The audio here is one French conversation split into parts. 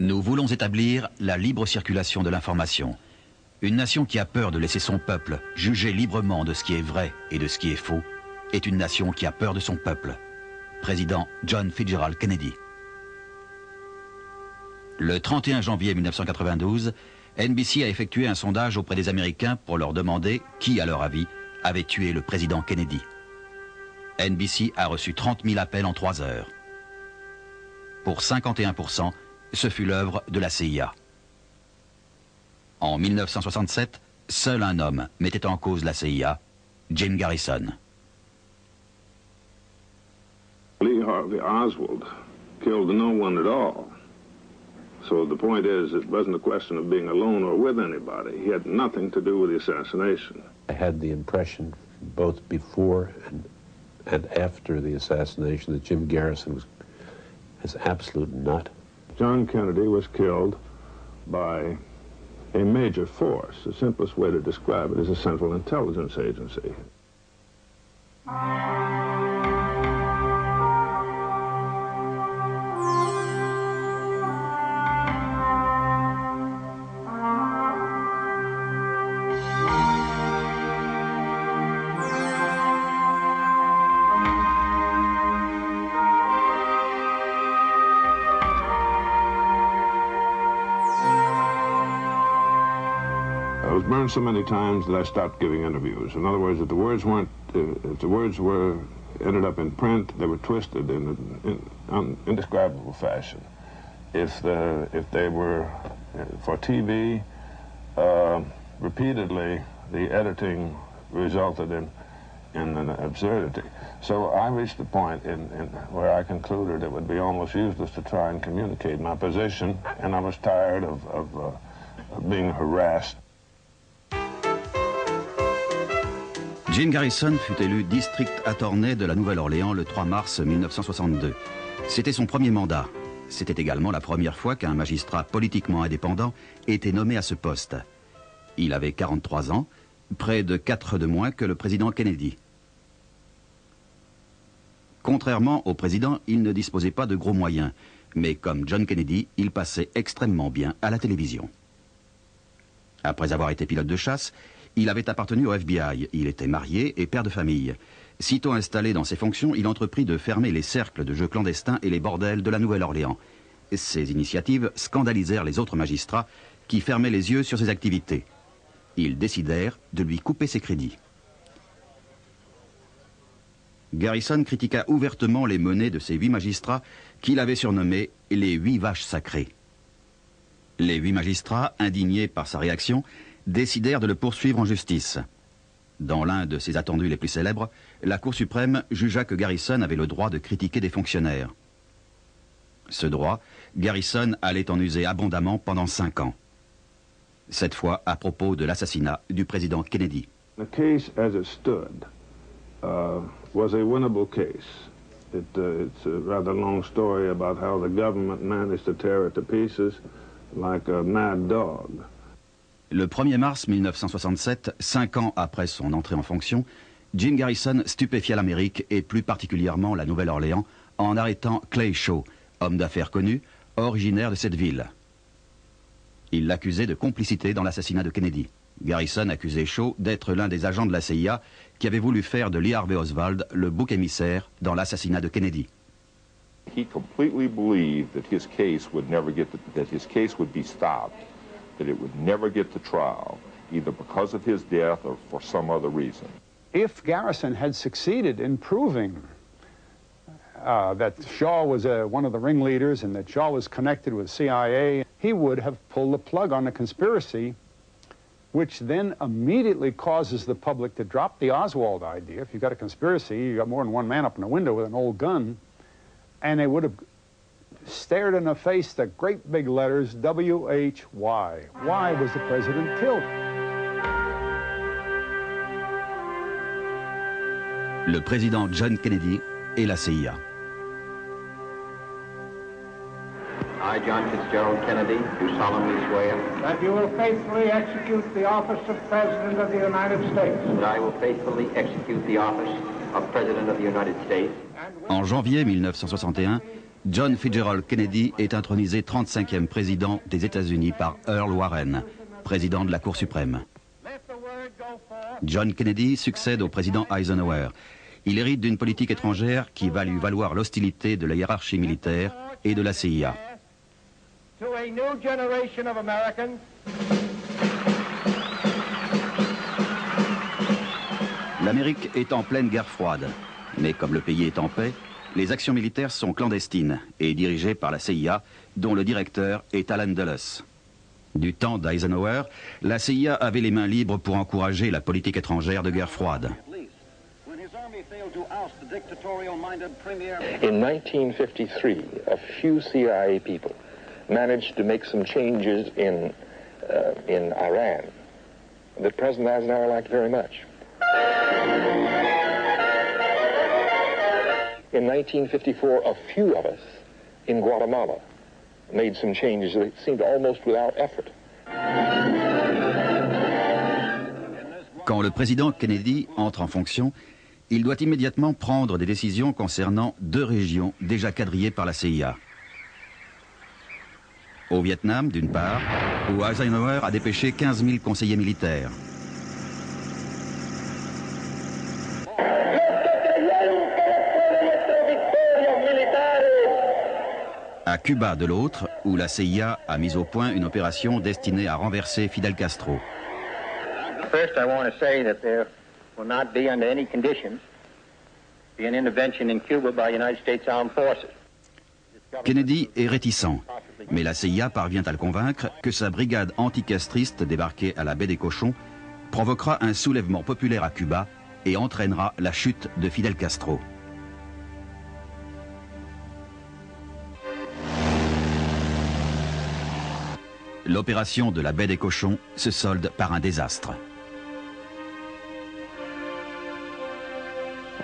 Nous voulons établir la libre circulation de l'information. Une nation qui a peur de laisser son peuple juger librement de ce qui est vrai et de ce qui est faux est une nation qui a peur de son peuple. Président John Fitzgerald Kennedy. Le 31 janvier 1992, NBC a effectué un sondage auprès des Américains pour leur demander qui, à leur avis, avait tué le président Kennedy. NBC a reçu 30 000 appels en 3 heures. Pour 51%, ce fut l'œuvre de la CIA. En 1967, seul un homme mettait en cause la CIA, Jim Garrison. Lee Harvey Oswald killed no one at all. So the point is, it wasn't a question of being alone or with anybody. He had nothing to do with the assassination. I had the impression, both before and after the assassination, that Jim Garrison was an absolute nut. John Kennedy was killed by a major force. The simplest way to describe it is a Central Intelligence Agency. I was burned so many times that I stopped giving interviews. In other words, if the words ended up in print, they were twisted in an indescribable fashion. If they were for TV, repeatedly the editing resulted in an absurdity. So I reached a point where I concluded it would be almost useless to try and communicate my position, and I was tired of being harassed. Jim Garrison fut élu district attorney de la Nouvelle-Orléans le 3 mars 1962. C'était son premier mandat. C'était également la première fois qu'un magistrat politiquement indépendant était nommé à ce poste. Il avait 43 ans, près de 4 de moins que le président Kennedy. Contrairement au président, il ne disposait pas de gros moyens, mais comme John Kennedy, il passait extrêmement bien à la télévision. Après avoir été pilote de chasse, il avait appartenu au FBI, il était marié et père de famille. Sitôt installé dans ses fonctions, il entreprit de fermer les cercles de jeux clandestins et les bordels de la Nouvelle-Orléans. Ces initiatives scandalisèrent les autres magistrats qui fermaient les yeux sur ses activités. Ils décidèrent de lui couper ses crédits. Garrison critiqua ouvertement les menées de ces 8 magistrats qu'il avait surnommés les 8 vaches sacrées. Les 8 magistrats, indignés par sa réaction, décidèrent de le poursuivre en justice. Dans l'un de ses attendus les plus célèbres, la Cour suprême jugea que Garrison avait le droit de critiquer des fonctionnaires. Ce droit, Garrison allait en user abondamment pendant 5 ans. Cette fois à propos de l'assassinat du président Kennedy. The case as it stood was a winnable case. It's a rather long story about how the government managed to tear it to pieces like a mad dog. Le 1er mars 1967, 5 ans après son entrée en fonction, Jim Garrison stupéfia l'Amérique et plus particulièrement la Nouvelle-Orléans en arrêtant Clay Shaw, homme d'affaires connu, originaire de cette ville. Il l'accusait de complicité dans l'assassinat de Kennedy. Garrison accusait Shaw d'être l'un des agents de la CIA qui avait voulu faire de Lee Harvey Oswald le bouc émissaire dans l'assassinat de Kennedy. He completely believed that his case would never get that his case would be stopped, that it would never get to trial, either because of his death or for some other reason. If Garrison had succeeded in proving that Shaw was one of the ringleaders and that Shaw was connected with CIA, he would have pulled the plug on the conspiracy, which then immediately causes the public to drop the Oswald idea. If you've got a conspiracy, you've got more than one man up in a window with an old gun, and they would have stared in the face the great big letters, W-H-Y. Why was the president killed? Le président John Kennedy et la CIA. I, John Fitzgerald Kennedy, do solemnly swear that you will faithfully execute the office of President of the United States. that I will faithfully execute the office of President of the United States. En janvier 1961, John Fitzgerald Kennedy est intronisé 35e président des États-Unis par Earl Warren, président de la Cour suprême. John Kennedy succède au président Eisenhower. Il hérite d'une politique étrangère qui va lui valoir l'hostilité de la hiérarchie militaire et de la CIA. L'Amérique est en pleine guerre froide, mais comme le pays est en paix, les actions militaires sont clandestines et dirigées par la CIA, dont le directeur est Allen Dulles. Du temps d'Eisenhower, la CIA avait les mains libres pour encourager la politique étrangère de guerre froide. In 1953, a few CIA people managed to make some changes in Iran that President Eisenhower liked very much. In 1954, a few of us in Guatemala made some changes that seemed almost without effort. Quand le président Kennedy entre en fonction, il doit immédiatement prendre des décisions concernant 2 régions déjà quadrillées par la CIA. Au Vietnam, d'une part, où Eisenhower a dépêché 15 000 conseillers militaires. À Cuba, de l'autre, où la CIA a mis au point une opération destinée à renverser Fidel Castro. First, I want to say that there will not be, under any conditions, be an intervention in Cuba by United States Armed Forces. Kennedy est réticent, mais la CIA parvient à le convaincre que sa brigade anticastriste débarquée à la baie des Cochons provoquera un soulèvement populaire à Cuba et entraînera la chute de Fidel Castro. L'opération de la baie des Cochons se solde par un désastre.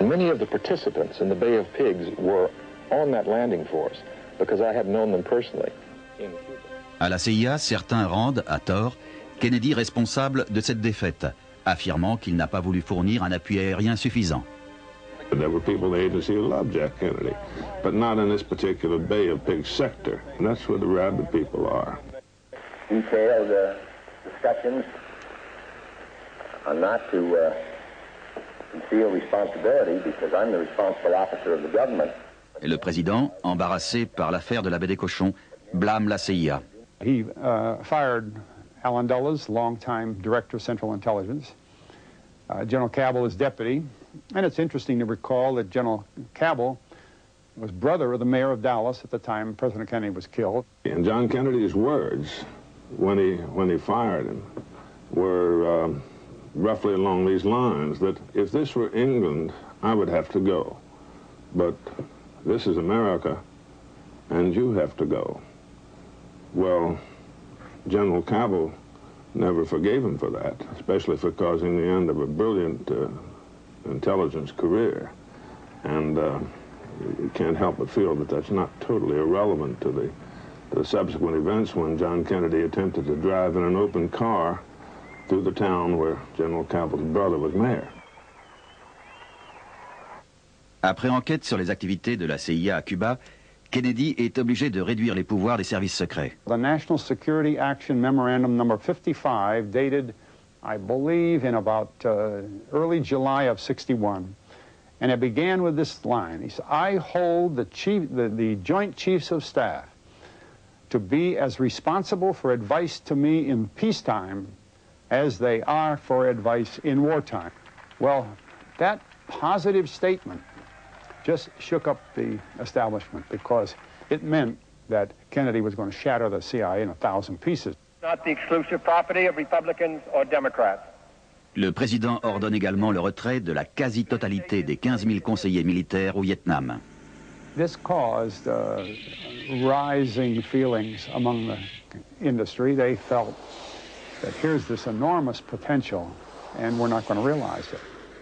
Many of the participants in the Bay of Pigs were on that landing force because I had known them personally in Cuba. À la CIA, certains rendent, à tort, Kennedy responsable de cette défaite, affirmant qu'il n'a pas voulu fournir un appui aérien suffisant. There were people in the agency who loved Jack Kennedy, but not in this particular Bay of Pigs sector. And that's where the rabid people are. Detailed discussions are not to conceal responsibility because I'm the responsible officer of the government. Le président, embarrassé par l'affaire de la baie des Cochons, blâme la CIA. He fired Allen Dulles, longtime director of Central Intelligence, General Cabell as deputy, and it's interesting to recall that General Cabell was brother of the mayor of Dallas at the time President Kennedy was killed. And John Kennedy's words when he fired him were roughly along these lines, that if this were England, I would have to go. But this is America, and you have to go. Well, General Cabell never forgave him for that, especially for causing the end of a brilliant intelligence career. And you can't help but feel that that's not totally irrelevant to the subsequent events when John Kennedy attempted to drive in an open car through the town where General Cabell's brother was mayor. Après enquête sur les activités de la CIA à Cuba, Kennedy est obligé de réduire les pouvoirs des services secrets. The National Security Action Memorandum number 55, dated, I believe, in about early July of '61. And it began with this line. He said, I hold the Joint Chiefs of Staff to be as responsible for advice to me in peacetime as they are for advice in wartime. Well, that positive statement just shook up the establishment because it meant that Kennedy was going to shatter the CIA in 1,000 pieces. Not the exclusive property of Republicans or Democrats. Le président ordonne également le retrait de la quasi-totalité des 15 000 conseillers militaires au Vietnam. This caused rising feelings among the industry. They felt that here's this enormous potential and we're not going to realize it.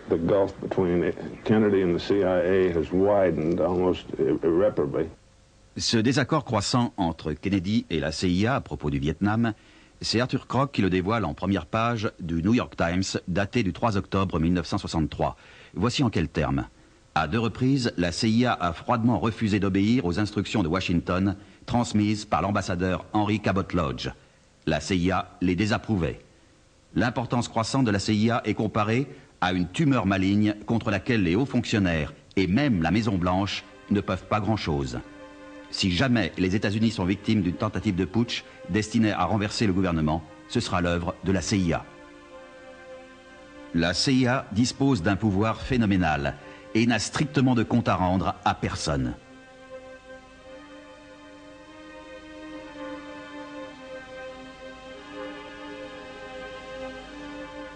The gulf between Kennedy and the CIA has widened almost irreparably. Ce désaccord croissant entre Kennedy et la CIA à propos du Vietnam, c'est Arthur Kroc qui le dévoile en première page du New York Times, daté du 3 octobre 1963. Voici en quels termes. À 2 reprises, la CIA a froidement refusé d'obéir aux instructions de Washington transmises par l'ambassadeur Henry Cabot Lodge. La CIA les désapprouvait. L'importance croissante de la CIA est comparée à une tumeur maligne contre laquelle les hauts fonctionnaires et même la Maison-Blanche ne peuvent pas grand-chose. Si jamais les États-Unis sont victimes d'une tentative de putsch destinée à renverser le gouvernement, ce sera l'œuvre de la CIA. La CIA dispose d'un pouvoir phénoménal et n'a strictement de compte à rendre à personne.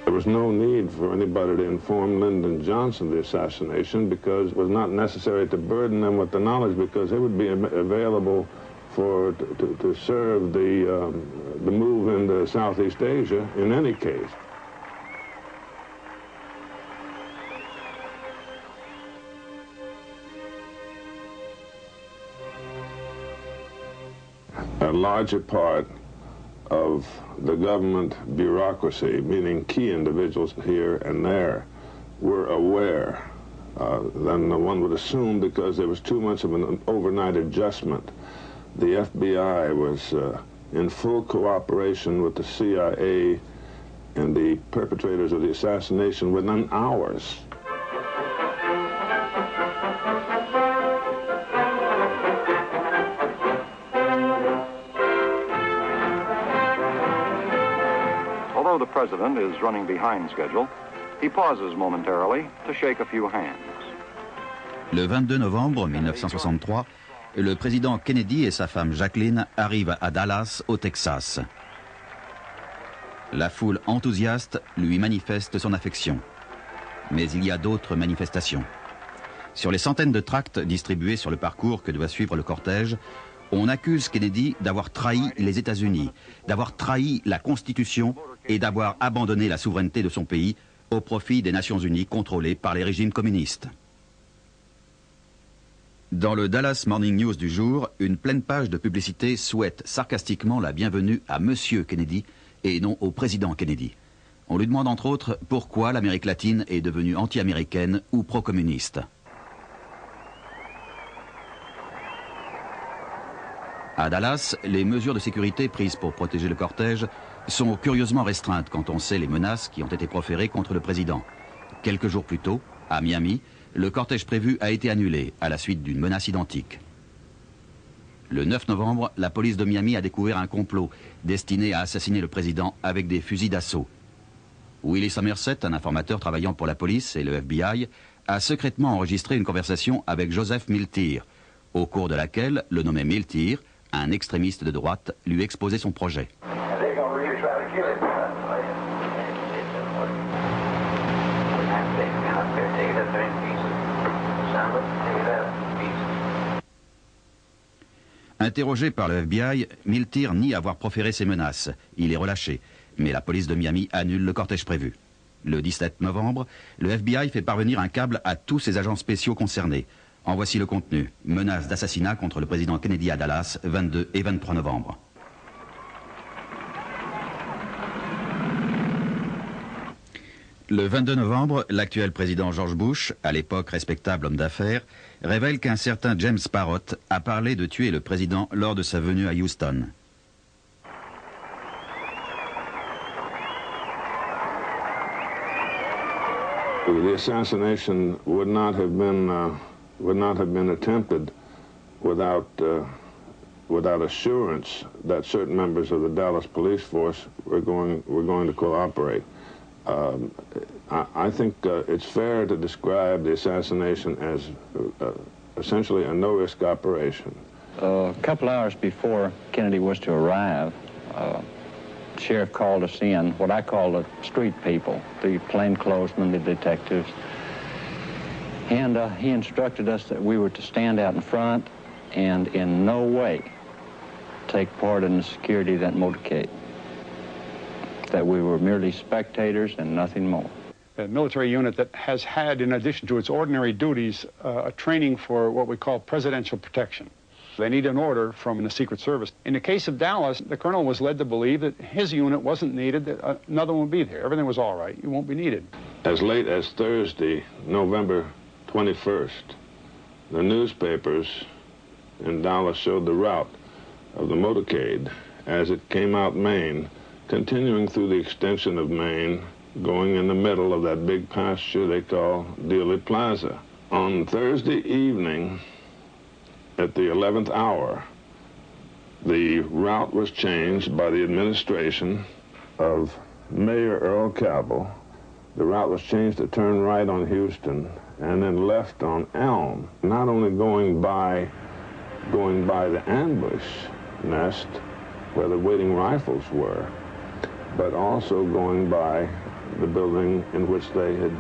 There was no need for anybody to inform Lyndon Johnson of the assassination because it was not necessary to burden them with the knowledge because they would be available to serve the move into Southeast Asia in any case. A larger part of the government bureaucracy, meaning key individuals here and there, were aware than one would assume because there was too much of an overnight adjustment. The FBI was in full cooperation with the CIA and the perpetrators of the assassination within hours. Although the president is running behind schedule, he pauses momentarily to shake a few hands. Le 22 novembre 1963, le président Kennedy et sa femme Jacqueline arrivent à Dallas, au Texas. La foule enthousiaste lui manifeste son affection. Mais il y a d'autres manifestations. Sur les centaines de tracts distribués sur le parcours que doit suivre le cortège, on accuse Kennedy d'avoir trahi les États-Unis, d'avoir trahi la Constitution et d'avoir abandonné la souveraineté de son pays au profit des Nations Unies contrôlées par les régimes communistes. Dans le Dallas Morning News du jour, une pleine page de publicité souhaite sarcastiquement la bienvenue à Monsieur Kennedy et non au président Kennedy. On lui demande entre autres pourquoi l'Amérique latine est devenue anti-américaine ou pro-communiste. À Dallas, les mesures de sécurité prises pour protéger le cortège sont curieusement restreintes quand on sait les menaces qui ont été proférées contre le président. Quelques jours plus tôt, à Miami, le cortège prévu a été annulé à la suite d'une menace identique. Le 9 novembre, la police de Miami a découvert un complot destiné à assassiner le président avec des fusils d'assaut. Willie Somerset, un informateur travaillant pour la police et le FBI, a secrètement enregistré une conversation avec Joseph Miltyr, au cours de laquelle le nommé Miltyr, un extrémiste de droite, lui exposait son projet. Interrogé par le FBI, Miltyr nie avoir proféré ces menaces. Il est relâché, mais la police de Miami annule le cortège prévu. Le 17 novembre, le FBI fait parvenir un câble à tous ses agents spéciaux concernés. En voici le contenu. Menace d'assassinat contre le président Kennedy à Dallas, 22 et 23 novembre. Le 22 novembre, l'actuel président George Bush, à l'époque respectable homme d'affaires, révèle qu'un certain James Parrott a parlé de tuer le président lors de sa venue à Houston. The assassination would not have been attempted without assurance that certain members of the Dallas police force were going to cooperate. I think it's fair to describe the assassination as essentially a no-risk operation. A couple hours before Kennedy was to arrive, the sheriff called us in, what I call the street people, the plainclothesmen, the detectives, and he instructed us that we were to stand out in front and in no way take part in the security of that motorcade, that we were merely spectators and nothing more. A military unit that has had, in addition to its ordinary duties, a training for what we call presidential protection. They need an order from the Secret Service. In the case of Dallas, the colonel was led to believe that his unit wasn't needed, that another one would be there. Everything was all right. You won't be needed. As late as Thursday, November 21st. The newspapers in Dallas showed the route of the motorcade as it came out Maine, continuing through the extension of Maine, going in the middle of that big pasture they call Dealey Plaza. On Thursday evening, at the 11th hour, the route was changed by the administration of Mayor Earl Cabell. The route was changed to turn right on Houston and then left on Elm, not only going by the ambush nest where the waiting rifles were, but also going by the building in which they had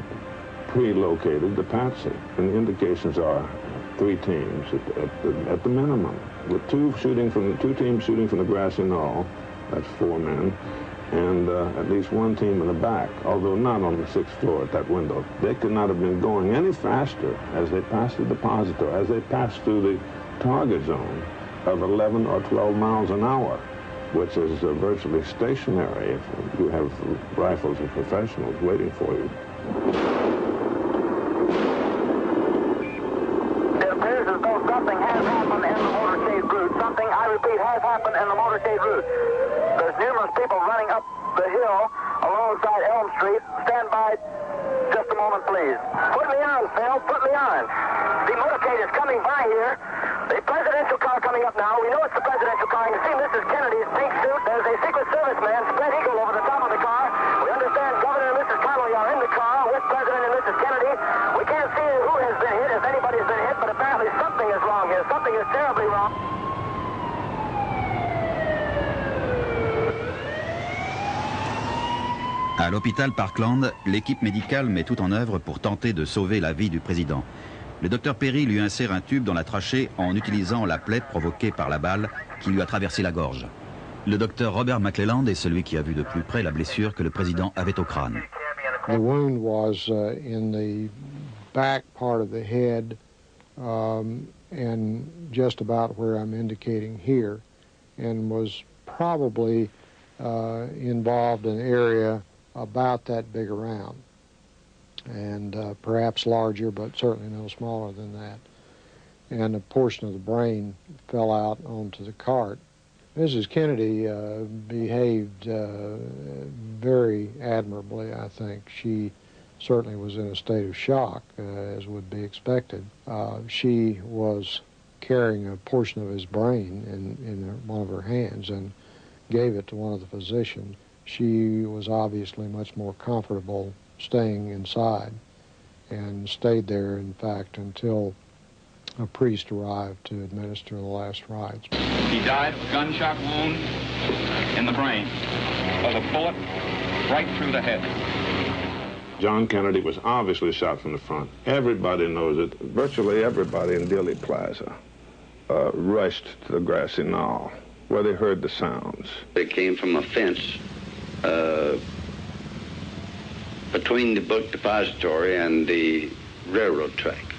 pre-located the Patsy. And the indications are 3 teams at the minimum, with two teams shooting from the grassy knoll, that's 4 men, and at least 1 team in the back, although not on the 6th floor at that window. They could not have been going any faster as they passed the depository, as they passed through the target zone of 11 or 12 miles an hour, which is virtually stationary if you have rifles and professionals waiting for you. It appears as though something has happened in the motorcade route. Something, I repeat, has happened in the motorcade route. There's numerous people running up the hill alongside Elm Street. Stand by just a moment, please. Put me on, Phil. Put me on. The motorcade is coming by here. The presidential car coming up now. We know it's the presidential car. You see Mrs. Kennedy's pink suit. There's a Secret Service man, spread eagle, over the top of the car. We understand Governor and Mrs. Connolly are in the car with President and Mrs. Kennedy. We can't see who has been hit, if anybody's been hit, but apparently something is wrong here. Something is terribly wrong. À l'hôpital Parkland, l'équipe médicale met tout en œuvre pour tenter de sauver la vie du président. Le docteur Perry lui insère un tube dans la trachée en utilisant la plaie provoquée par la balle qui lui a traversé la gorge. Le docteur Robert McClelland est celui qui a vu de plus près la blessure que le président avait au crâne. The wound was in the back part of the head and just about where I'm indicating here, and was probably involved in an area about that big around, and perhaps larger, but certainly no smaller than that. And a portion of the brain fell out onto the cart. Mrs. Kennedy behaved very admirably, I think. She certainly was in a state of shock, as would be expected. She was carrying a portion of his brain in one of her hands and gave it to one of the physicians. She was obviously much more comfortable staying inside and stayed there, in fact, until a priest arrived to administer the last rites. He died of a gunshot wound in the brain, of a bullet right through the head. John Kennedy was obviously shot from the front. Everybody knows it. Virtually everybody in Dealey Plaza rushed to the grassy knoll where they heard the sounds. They came from a fence between the book depository and the railroad track.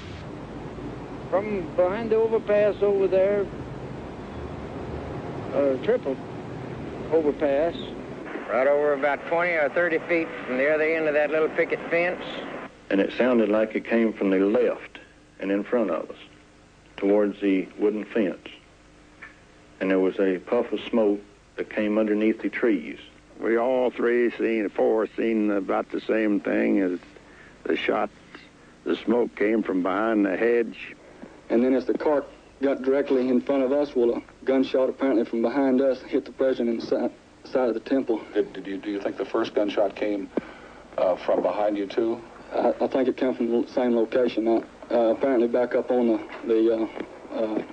From behind the overpass over there, triple overpass. Right over about 20 or 30 feet from the other end of that little picket fence. And it sounded like it came from the left and in front of us, towards the wooden fence. And there was a puff of smoke that came underneath the trees. We all four seen about the same thing as the shots. The smoke came from behind the hedge. And then as the cart got directly in front of us, well, a gunshot apparently from behind us hit the president side of the temple. Do you think the first gunshot came from behind you too? I think it came from the same location. Apparently back up on the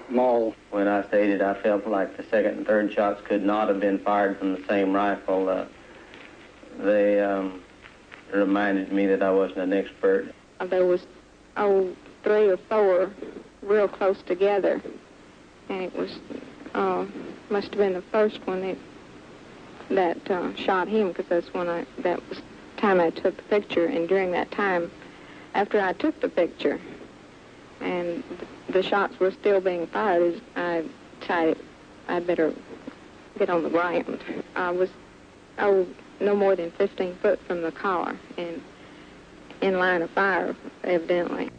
mall. When I stated I felt like the second and third shots could not have been fired from the same rifle, they reminded me that I wasn't an expert. There was 3 or 4 real close together, and it was must have been the first one that shot him, because that was the time I took the picture. And during that time, after I took the picture and the shots were still being fired, I decided I'd better get on the ground. I was no more than 15 foot from the car and in line of fire, evidently.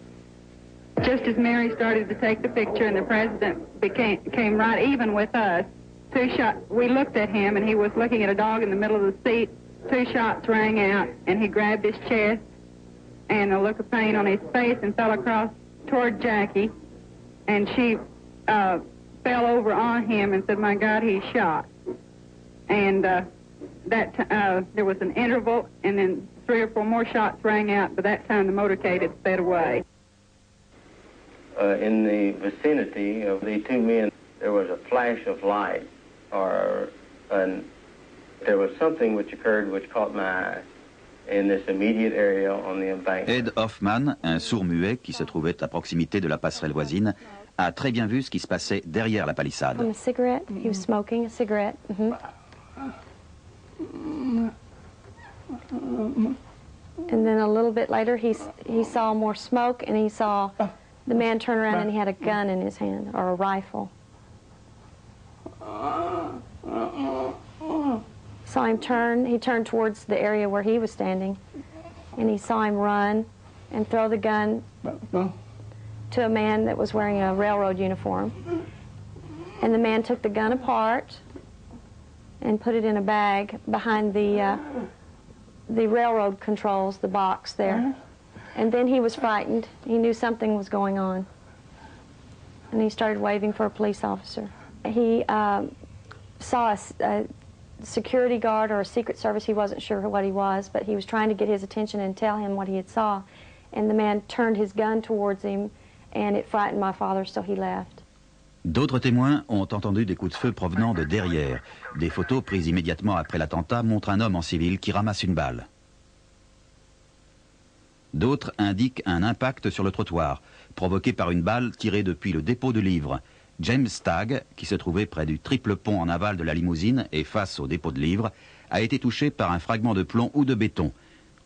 Just as Mary started to take the picture and the president came right even with us, we looked at him and he was looking at a dog in the middle of the seat. 2 shots rang out and he grabbed his chest and a look of pain on his face and fell across toward Jackie, and she fell over on him and said, "My God, he's shot." And there was an interval, and then 3 or 4 more shots rang out. By that time, the motorcade had sped away. In the vicinity of the 2 men, there was a flash of light, there was something which occurred which caught my eye in this immediate area on the embankment. Ed Hoffman, un sourd-muet qui se trouvait à proximité de la passerelle voisine, a très bien vu ce qui se passait derrière la palissade. A cigarette. He was smoking a cigarette. And then a little bit later, he saw more smoke, and he saw the man turn around, and he had a gun in his hand, or a rifle. Saw him turn. He turned towards the area where he was standing, and he saw him run and throw the gun to a man that was wearing a railroad uniform. And the man took the gun apart and put it in a bag behind the railroad controls, the box there. And then he was frightened. He knew something was going on. And he started waving for a police officer. He saw a security guard or a Secret Service. He wasn't sure what he was, but he was trying to get his attention and tell him what he had saw. And the man turned his gun towards him, and it frightened my father, so he left. D'autres témoins ont entendu des coups de feu provenant de derrière. Des photos prises immédiatement après l'attentat montrent un homme en civil qui ramasse une balle. D'autres indiquent un impact sur le trottoir, provoqué par une balle tirée depuis le dépôt de livres. James Stagg, qui se trouvait près du triple pont en aval de la limousine et face au dépôt de livres, a été touché par un fragment de plomb ou de béton.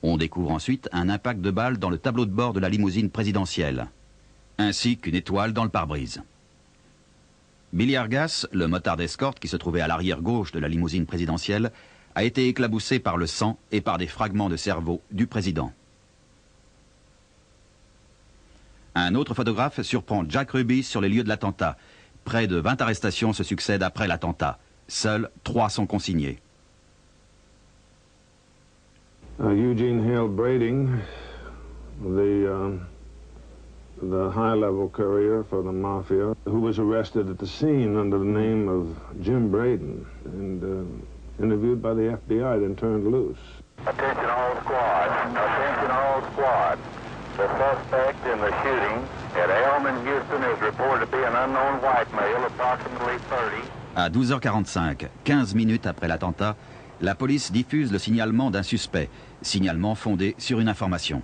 On découvre ensuite un impact de balle dans le tableau de bord de la limousine présidentielle, ainsi qu'une étoile dans le pare-brise. Billy Argas, le motard d'escorte qui se trouvait à l'arrière gauche de la limousine présidentielle, a été éclaboussé par le sang et par des fragments de cerveau du président. Un autre photographe surprend Jack Ruby sur les lieux de l'attentat. Près de 20 arrestations se succèdent après l'attentat. Seuls 3 sont consignés. Eugene Hale Brading, the high-level courier for the mafia, who was arrested at the scene under the name of Jim Braden and interviewed by the FBI, then turned loose. Attention all squad. Attention all squad. The suspect in the shooting at Elm in Houston is reported to be an unknown white male, approximately 30. À 12h45, 15 minutes après l'attentat, la police diffuse le signalement d'un suspect, signalement fondé sur une information.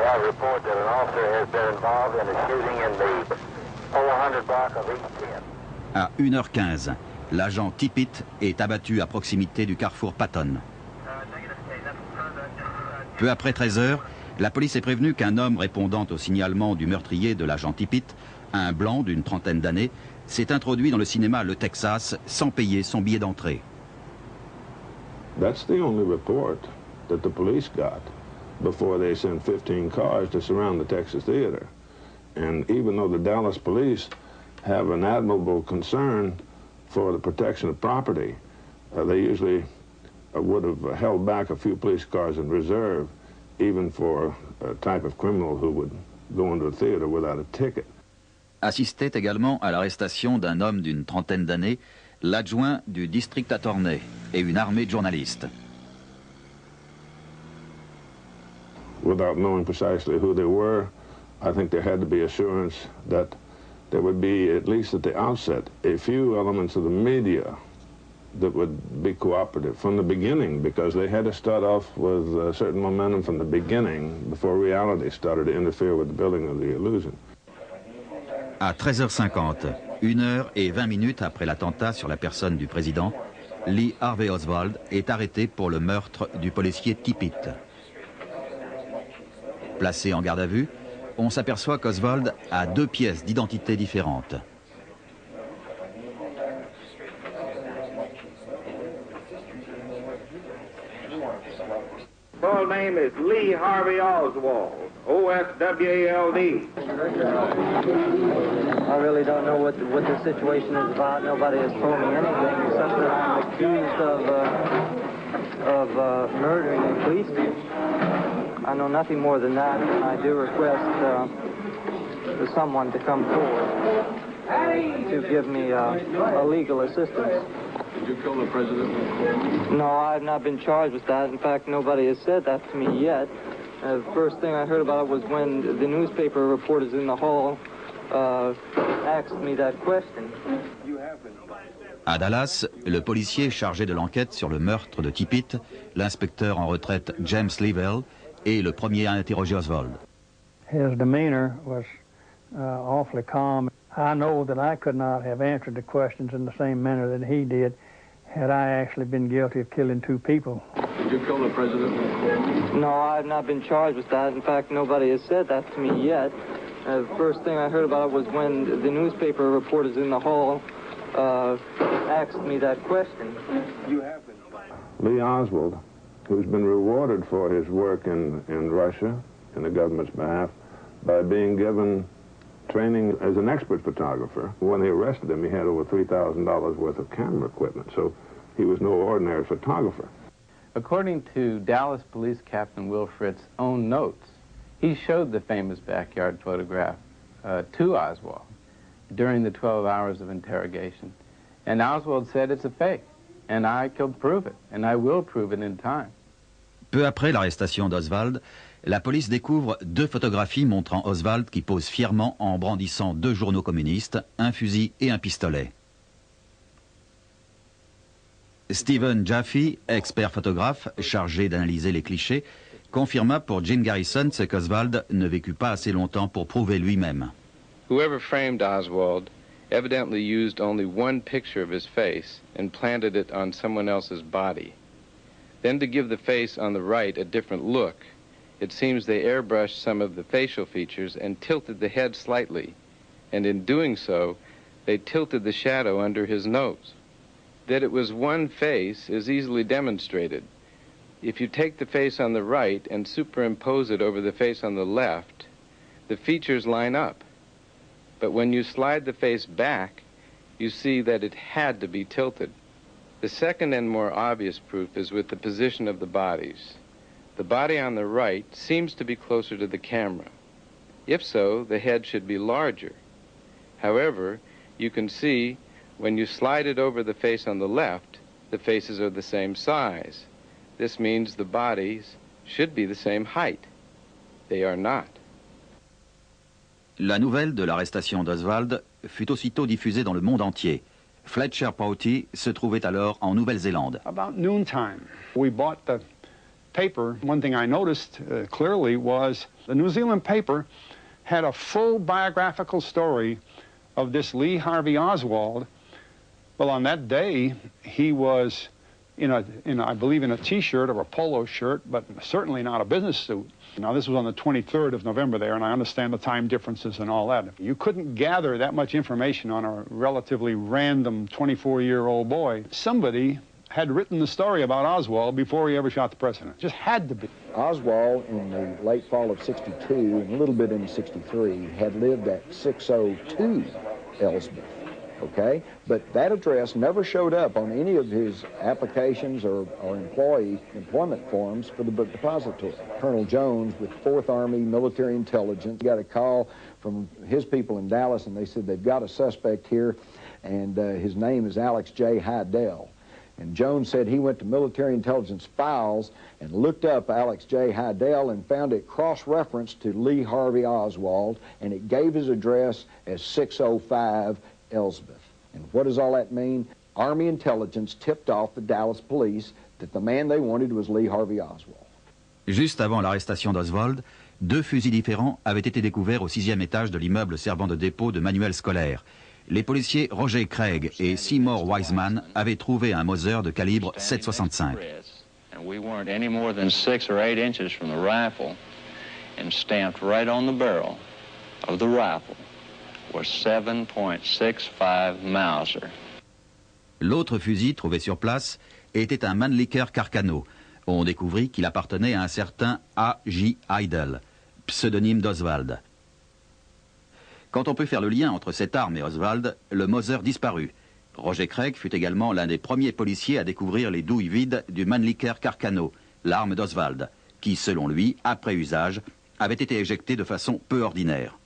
I report that an officer has been involved in a shooting in the 400 block of East 10. À 1h15, l'agent Tippit est abattu à proximité du carrefour Patton. Peu après 13h, la police est prévenue qu'un homme répondant au signalement du meurtrier de l'agent Tippit, un blanc d'une trentaine d'années, s'est introduit dans le cinéma Le Texas sans payer son billet d'entrée. That's the only report that the police got before they sent 15 cars to surround the Texas Theater. And even though the Dallas police have an admirable concern for the protection of property, they usually would have held back a few police cars in reserve, even for a type of criminal who would go into the theater without a ticket. Assistait également à l'arrestation d'un homme d'une trentaine d'années, l'adjoint du district attorney et une armée de journalistes. Without knowing precisely who they were, I think there had to be assurance that there would be, at least at the outset, a few elements of the media that would be cooperative from the beginning, because they had to start off with a certain momentum from the beginning before reality started to interfere with the building of the illusion. À 13h50, 1h20 après l'attentat sur la personne du président, Lee Harvey Oswald est arrêté pour le meurtre du policier Tippit. Placé en garde à vue, on s'aperçoit qu'Oswald a 2 pièces d'identité différentes. Full name is Lee Harvey Oswald, O-S-W-A-L-D. I really don't know what the situation is about. Nobody has told me anything except that I'm accused of murdering a policeman. I know nothing more than that, and I do request for someone to come forward to give me a legal assistance. Did you kill the president? No, I've not been charged with that. In fact, nobody has said that to me yet. The first thing I heard about it was when the newspaper reporters in the hall asked me that question. À Dallas, le policier chargé de l'enquête sur le meurtre de Tippit, l'inspecteur en retraite James Leavell, est le premier à interroger Oswald. His demeanor was awfully calm. I know that I could not have answered the questions in the same manner that he did had I actually been guilty of killing two people. Did you kill the president? No, I've not been charged with that. In fact, nobody has said that to me yet. The first thing I heard about it was when the newspaper reporters in the hall asked me that question. Lee Oswald, who's been rewarded for his work in Russia, in the government's behalf, by being given training as an expert photographer. When they arrested him, he had over $3,000 worth of camera equipment, so he was no ordinary photographer. According to Dallas Police Captain Will Fritz's own notes, he showed the famous backyard photograph to Oswald during the 12 hours of interrogation. And Oswald said it's a fake, and I could prove it, and I will prove it in time. Peu après l'arrestation d'Oswald, la police découvre deux photographies montrant Oswald qui pose fièrement en brandissant deux journaux communistes, un fusil et un pistolet. Stephen Jaffe, expert photographe chargé d'analyser les clichés, confirma pour Jim Garrison ce qu'Oswald ne vécut pas assez longtemps pour prouver lui-même. Whoever framed Oswald evidently used only one picture of his face and planted it on someone else's body. Then to give the face on the right a different look, it seems they airbrushed some of the facial features and tilted the head slightly, and in doing so, they tilted the shadow under his nose. That it was one face is easily demonstrated. If you take the face on the right and superimpose it over the face on the left, the features line up. But when you slide the face back, you see that it had to be tilted. The second and more obvious proof is with the position of the bodies. The body on the right seems to be closer to the camera. If so, the head should be larger. However, you can see when you slide it over the face on the left, the faces are the same size. This means the bodies should be the same height. They are not. La nouvelle de l'arrestation d'Oswald fut aussitôt diffusée dans le monde entier. Fletcher Pouty se trouvait alors en Nouvelle-Zélande. About noontime, we bought the paper. One thing I noticed clearly was the New Zealand paper had a full biographical story of this Lee Harvey Oswald. Well, on that day, he was I believe in a T-shirt or a polo shirt, but certainly not a business suit. Now, this was on the 23rd of November there, and I understand the time differences and all that. You couldn't gather that much information on a relatively random 24-year-old boy. Somebody had written the story about Oswald before he ever shot the president. Just had to be. Oswald, in the late fall of '62 and a little bit into '63, had lived at 602 Elsbeth. Okay, but that address never showed up on any of his applications or employment forms for the book depository. Colonel Jones with 4th Army Military Intelligence got a call from his people in Dallas, and they said they've got a suspect here, and his name is Alex J. Heidel. And Jones said he went to Military Intelligence files and looked up Alex J. Heidel and found it cross-referenced to Lee Harvey Oswald, and it gave his address as 605 Elsbeth. And what does all that mean? Army intelligence tipped off the Dallas police that the man they wanted was Lee Harvey Oswald. Juste avant l'arrestation d'Oswald, deux fusils différents avaient été découverts au 6e étage de l'immeuble servant de dépôt de manuels scolaires. Les policiers Roger Craig et Seymour Wiseman avaient trouvé un Mauser de calibre 7,65. And we weren't any more than 6 or 8 inches from the rifle, and stamped right on the barrel of the rifle was 7.65 Mauser. L'autre fusil trouvé sur place était un Mannlicher Carcano. On découvrit qu'il appartenait à un certain A.J. Heidel. pseudonyme d'Oswald. Quand on peut faire le lien entre cette arme et Oswald, le Mauser disparut. Roger Craig fut également l'un des premiers policiers à découvrir les douilles vides du Mannlicher Carcano, l'arme d'Oswald, qui, selon lui, après usage, avait été éjectée de façon peu ordinaire.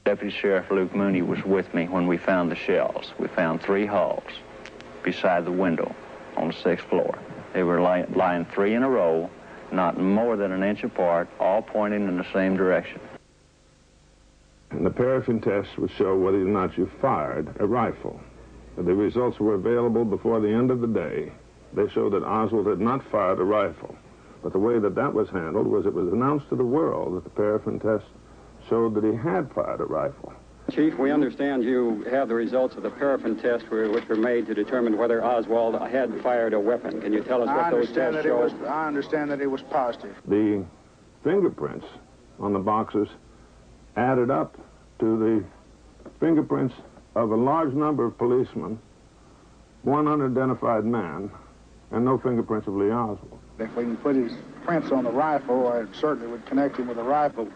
Deputy Sheriff Luke Mooney was with me when we found the shells. We found 3 hulls beside the window on the 6th floor. They were lying 3 in a row, not more than an inch apart, all pointing in the same direction. And the paraffin test would show whether or not you fired a rifle. The results were available before the end of the day. They showed that Oswald had not fired a rifle. But the way that that was handled was it was announced to the world that the paraffin test showed that he had fired a rifle. Chief, we understand you have the results of the paraffin test which were made to determine whether Oswald had fired a weapon. Can you tell us what those tests show? I understand that it was positive. The fingerprints on the boxes added up to the fingerprints of a large number of policemen, one unidentified man, and no fingerprints of Lee Oswald. If we can put his prints on the rifle, I certainly would connect him with the rifle.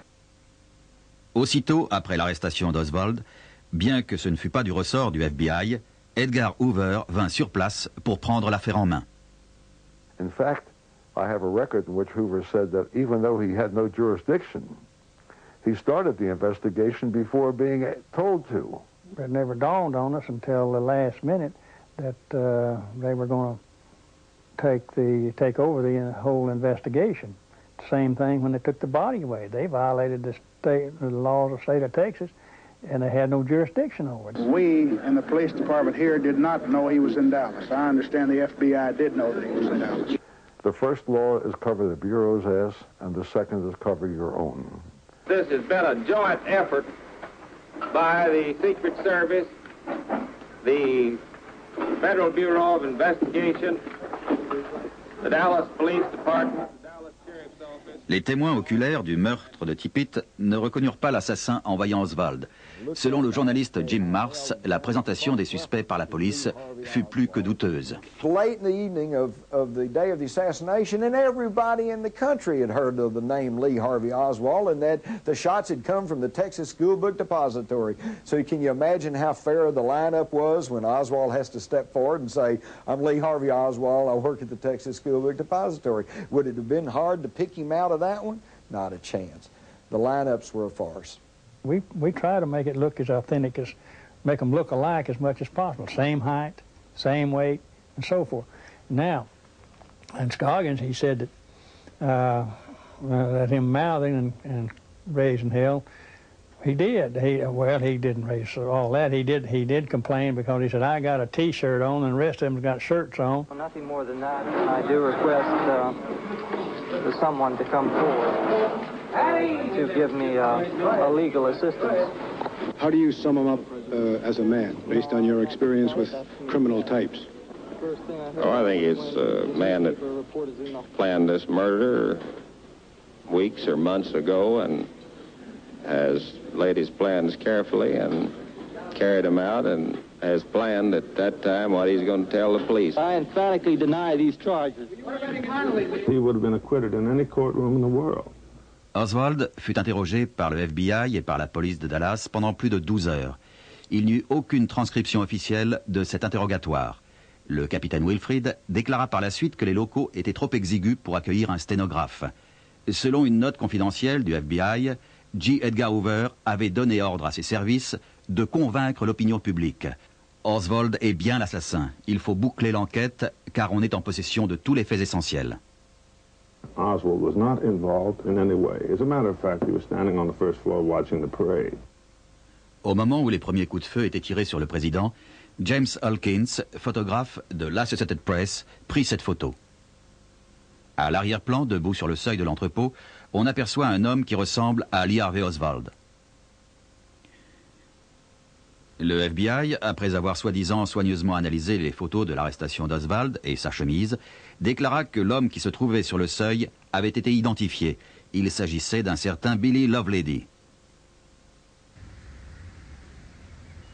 Aussitôt après l'arrestation d'Oswald, bien que ce ne fut pas du ressort du FBI, Edgar Hoover vint sur place pour prendre l'affaire en main. In fact, I have a record in which Hoover said that even though he had no jurisdiction, he started the investigation before being told to. It never dawned on us until the last minute that they were going to take over the whole investigation. Same thing when they took the body away. They violated the laws of the state of Texas, and they had no jurisdiction over it. We in the police department here did not know he was in Dallas. I understand the FBI did know that he was in Dallas. The first law is cover the Bureau's ass, and the second is cover your own. This has been a joint effort by the Secret Service, the Federal Bureau of Investigation, the Dallas Police Department. Les témoins oculaires du meurtre de Tippit ne reconnurent pas l'assassin en voyant Oswald. Selon le journaliste Jim Mars, la présentation des suspects par la police fut plus que douteuse. Late in the evening of the day of the assassination, and everybody in the country had heard of the name Lee Harvey Oswald, and that the shots had come from the Texas School Book Depository. So can you imagine how fair the lineup was when Oswald has to step forward and say, I'm Lee Harvey Oswald, I work at the Texas School Book Depository. Would it have been hard to pick him out of that one? Not a chance. The lineups were a farce. We try to make it look as authentic as, make them look alike as much as possible. Same height, same weight, and so forth. Now, in Scoggins, he said that him mouthing and raising hell, he did. Well, he didn't raise all that. He did complain because he said, I got a T-shirt on and the rest of them got shirts on. Well, nothing more than that. I do request for someone to come forward to give me a legal assistance. How do you sum him up as a man, based on your experience with criminal types? Oh, I think it's a man that planned this murder weeks or months ago and has laid his plans carefully and carried them out and has planned at that time what he's going to tell the police. I emphatically deny these charges. He would have been acquitted in any courtroom in the world. Oswald fut interrogé par le FBI et par la police de Dallas pendant plus de 12 heures. Il n'y eut aucune transcription officielle de cet interrogatoire. Le capitaine Wilfrid déclara par la suite que les locaux étaient trop exigus pour accueillir un sténographe. Selon une note confidentielle du FBI, J. Edgar Hoover avait donné ordre à ses services de convaincre l'opinion publique. Oswald est bien l'assassin. Il faut boucler l'enquête car on est en possession de tous les faits essentiels. Oswald was not involved in any way. As a matter of fact, he was standing on the first floor watching the parade. Au moment où les premiers coups de feu étaient tirés sur le président, James Hawkins, photographe de l'Associated Press, prit cette photo. À l'arrière-plan, debout sur le seuil de l'entrepôt, on aperçoit un homme qui ressemble à Lee Harvey Oswald. Le FBI, après avoir soi-disant soigneusement analysé les photos de l'arrestation d'Oswald et sa chemise, déclara que l'homme qui se trouvait sur le seuil avait été identifié. Il s'agissait d'un certain Billy Lovelady.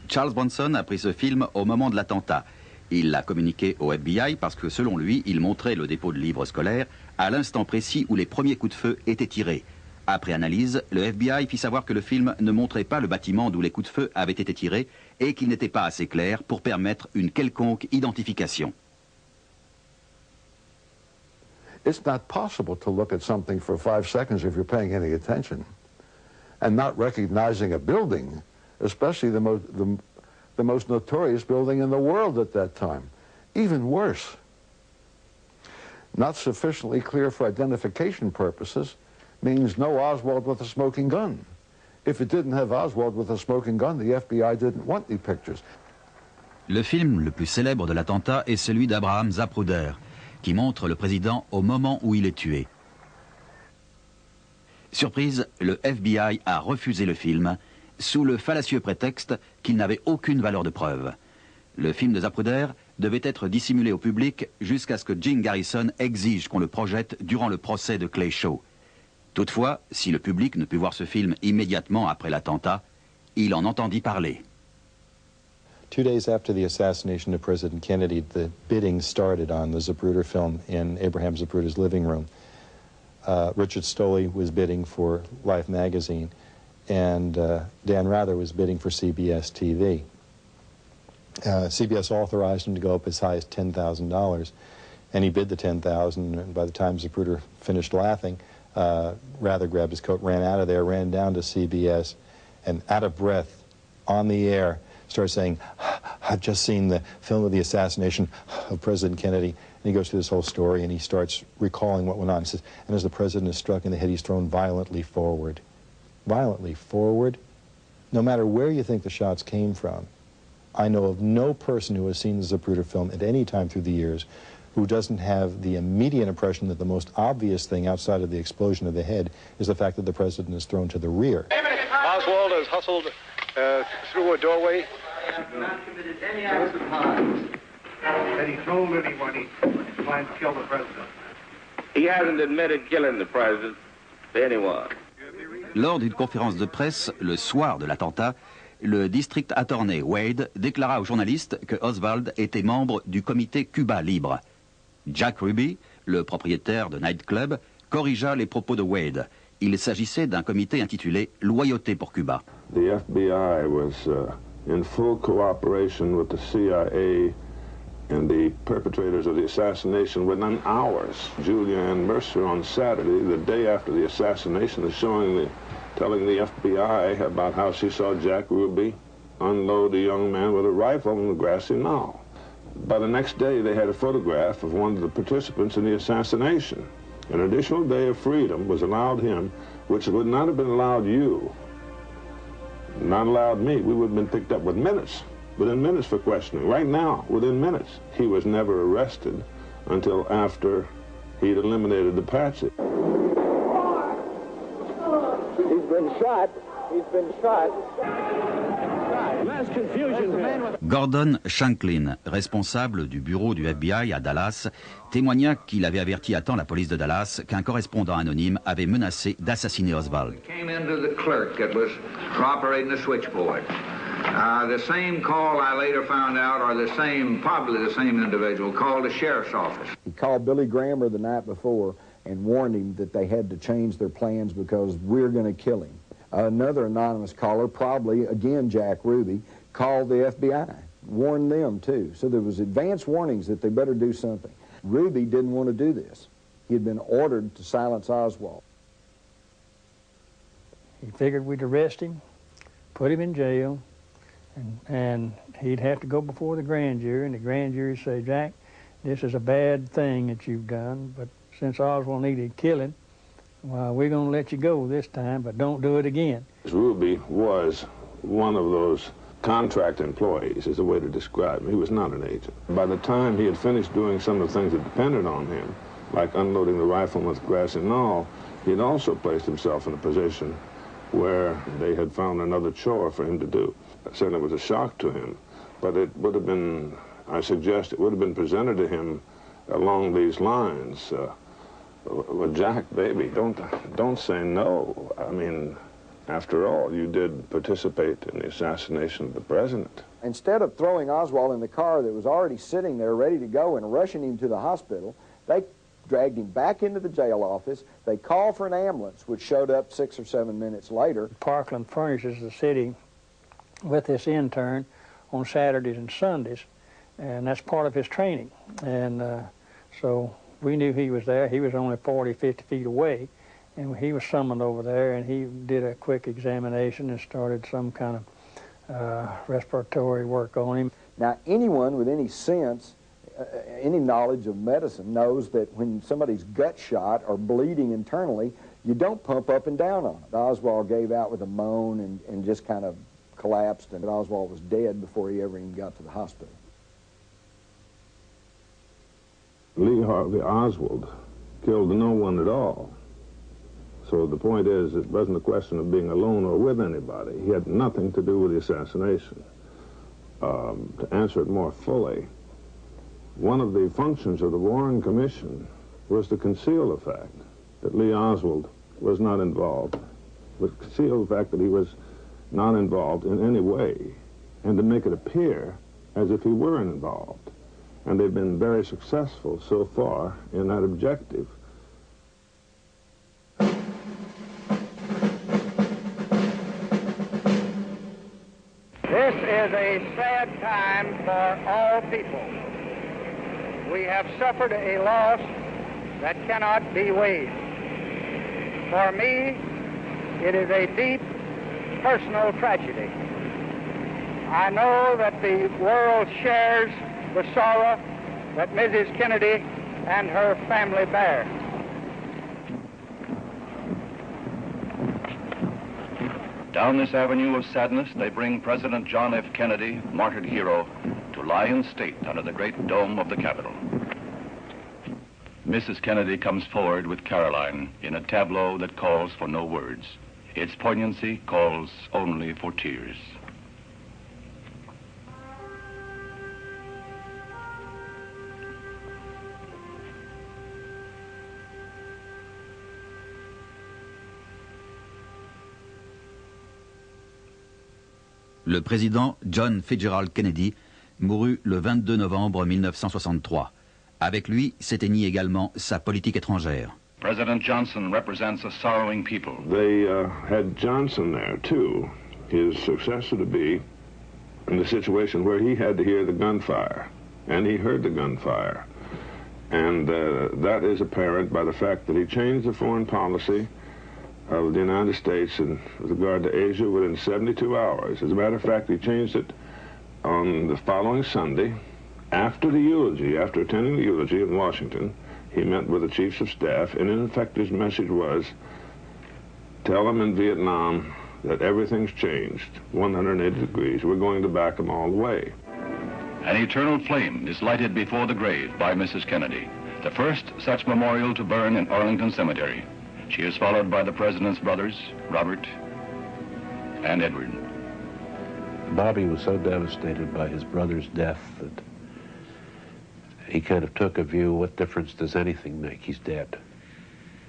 Charles Bronson a pris ce film au moment de l'attentat. Il l'a communiqué au FBI parce que, selon lui, il montrait le dépôt de livres scolaires à l'instant précis où les premiers coups de feu étaient tirés. Après analyse, le FBI fit savoir que le film ne montrait pas le bâtiment d'où les coups de feu avaient été tirés et qu'il n'était pas assez clair pour permettre une quelconque identification. It's not possible to look at something for 5 seconds if you're paying any attention and not recognizing a building, especially the most notorious building in the world at that time. Even worse, not sufficiently clear for identification purposes means no Oswald with a smoking gun. If it didn't have Oswald with a smoking gun, the FBI didn't want the pictures. Le film le plus célèbre de l'attentat est celui d'Abraham Zapruder, qui montre le président au moment où il est tué. Surprise, le FBI a refusé le film sous le fallacieux prétexte qu'il n'avait aucune valeur de preuve. Le film de Zapruder devait être dissimulé au public jusqu'à ce que Jim Garrison exige qu'on le projette durant le procès de Clay Shaw. Toutefois, si le public ne put voir ce film immédiatement après l'attentat, il en entendit parler. 2 days after the assassination of President Kennedy, the bidding started on the Zapruder film in Abraham Zapruder's living room. Richard Stolley was bidding for Life magazine, and Dan Rather was bidding for CBS TV. CBS authorized him to go up as high as $10,000, and he bid the $10,000, and by the time Zapruder finished laughing, Rather grabbed his coat, ran out of there, ran down to CBS, and out of breath, on the air, started saying, "I've just seen the film of the assassination of President Kennedy." And he goes through this whole story, and he starts recalling what went on. He says, and as the president is struck in the head, he's thrown violently forward. Violently forward? No matter where you think the shots came from, I know of no person who has seen the Zapruder film at any time through the years who doesn't have the immediate impression that the most obvious thing outside of the explosion of the head is the fact that the president is thrown to the rear. Oswald is hustled through a doorway. Not committed any acts of violence. That he told anyone he planned to kill the president. He hasn't admitted killing the president to anyone. Lors d'une conférence de presse, le soir de l'attentat, le district attorney Wade déclara aux journalistes que Oswald était membre du comité Cuba Libre. Jack Ruby, le propriétaire de nightclub, corrigea les propos de Wade. Il s'agissait d'un comité intitulé « Loyauté pour Cuba ». The FBI was in full cooperation with the CIA and the perpetrators of the assassination within hours. Julianne Mercer on Saturday, the day after the assassination, is telling the FBI about how she saw Jack Ruby unload a young man with a rifle on the grassy knoll. By the next day, they had a photograph of one of the participants in the assassination. An additional day of freedom was allowed him, which would not have been allowed you, not allowed me. We would have been picked up within minutes for questioning. Right now, within minutes. He was never arrested until after he'd eliminated the patsy. He's been shot. He's been shot. Gordon Shanklin, responsable du bureau du FBI à Dallas, témoigna qu'il avait averti à temps la police de Dallas qu'un correspondant anonyme avait menacé d'assassiner Oswald. Came into the clerk that was operating the switchboard. The same call I later found out, or probably the same individual, called the sheriff's office. He called Billy Grammer the night before and warned him that they had to change their plans because we're going to kill him. Another anonymous caller, probably, again, Jack Ruby, called the FBI, warned them, too. So there was advance warnings that they better do something. Ruby didn't want to do this. He had been ordered to silence Oswald. He figured we'd arrest him, put him in jail, and he'd have to go before the grand jury, and the grand jury say, Jack, this is a bad thing that you've done, but since Oswald needed killing, well, we're going to let you go this time, but don't do it again. Ruby was one of those contract employees, is a way to describe him. He was not an agent. By the time he had finished doing some of the things that depended on him, like unloading the rifle with grassy knoll, he had also placed himself in a position where they had found another chore for him to do. It certainly was a shock to him, but it would have been, I suggest, it would have been presented to him along these lines. Well, Jack, baby, don't say no. I mean, After all, you did participate in the assassination of the president. Instead of throwing Oswald in the car that was already sitting there ready to go and rushing him to the hospital, they dragged him back into the jail office. They called for an ambulance, which showed up 6 or 7 minutes later. Parkland furnishes the city with this intern on Saturdays and Sundays, and that's part of his training. And so we knew he was there. He was only 40, 50 feet away, and he was summoned over there, and he did a quick examination and started some kind of respiratory work on him. Now, anyone with any sense, any knowledge of medicine knows that when somebody's gut shot or bleeding internally, you don't pump up and down on it. Oswald gave out with a moan and just kind of collapsed, and Oswald was dead before he ever even got to the hospital. Lee Harvey Oswald killed no one at all. So the point is, it wasn't a question of being alone or with anybody. He had nothing to do with the assassination. To answer it more fully, one of the functions of the Warren Commission was to conceal the fact that Lee Oswald was not involved, was conceal the fact that he was not involved in any way, and to make it appear as if he were involved. And they've been very successful so far in that objective. This is a sad time for all people. We have suffered a loss that cannot be weighed. For me, it is a deep personal tragedy. I know that the world shares the sorrow that Mrs. Kennedy and her family bear. Down this avenue of sadness, they bring President John F. Kennedy, martyred hero, to lie in state under the great dome of the Capitol. Mrs. Kennedy comes forward with Caroline in a tableau that calls for no words. Its poignancy calls only for tears. Le président John Fitzgerald Kennedy mourut le 22 novembre 1963. Avec lui s'éteignit également sa politique étrangère. President Johnson represents a sorrowing people. They had Johnson there, too, his successor-to-be, in the situation where he had to hear the gunfire, and he heard the gunfire. And that is apparent by the fact that he changed the foreign policy of the United States in regard to Asia within 72 hours. As a matter of fact, he changed it on the following Sunday. After the eulogy, after attending the eulogy in Washington, he met with the chiefs of staff, and in effect his message was, tell them in Vietnam that everything's changed, 180 degrees. We're going to back them all the way. An eternal flame is lighted before the grave by Mrs. Kennedy, the first such memorial to burn in Arlington Cemetery. She is followed by the President's brothers, Robert and Edward. Bobby was so devastated by his brother's death that he kind of took a view, what difference does anything make? He's dead.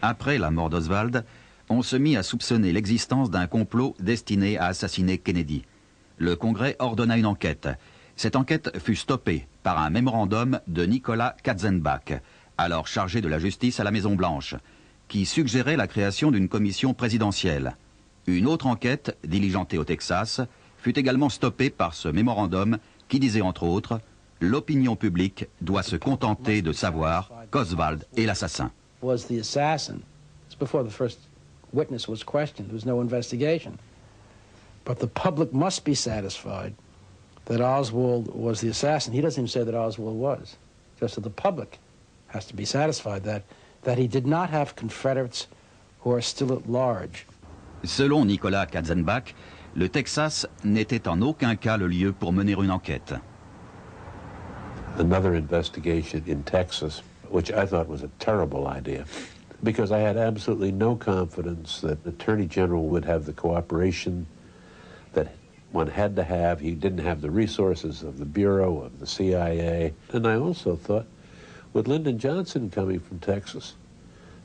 Après la mort d'Oswald, on se mit à soupçonner l'existence d'un complot destiné à assassiner Kennedy. Le Congrès ordonna une enquête. Cette enquête fut stoppée par un mémorandum de Nicolas Katzenbach, alors chargé de la justice à la Maison-Blanche, qui suggérait la création d'une commission présidentielle. Une autre enquête, diligentée au Texas, fut également stoppée par ce mémorandum qui disait entre autres « L'opinion publique doit se contenter de savoir qu'Oswald est l'assassin ». Was the assassin. It's before the first witness was questioned. There was no investigation. But the public must be satisfied that Oswald was the assassin. He doesn't even say that Oswald was. Just that the public has to be satisfied that he did not have Confederates who are still at large. Selon Nicolas Katzenbach, le Texas n'était en aucun cas le lieu pour mener une enquête. Another investigation in Texas, which I thought was a terrible idea, because I had absolutely no confidence that the Attorney General would have the cooperation that one had to have. He didn't have the resources of the Bureau, of the CIA. And I also thought, with Lyndon Johnson coming from Texas,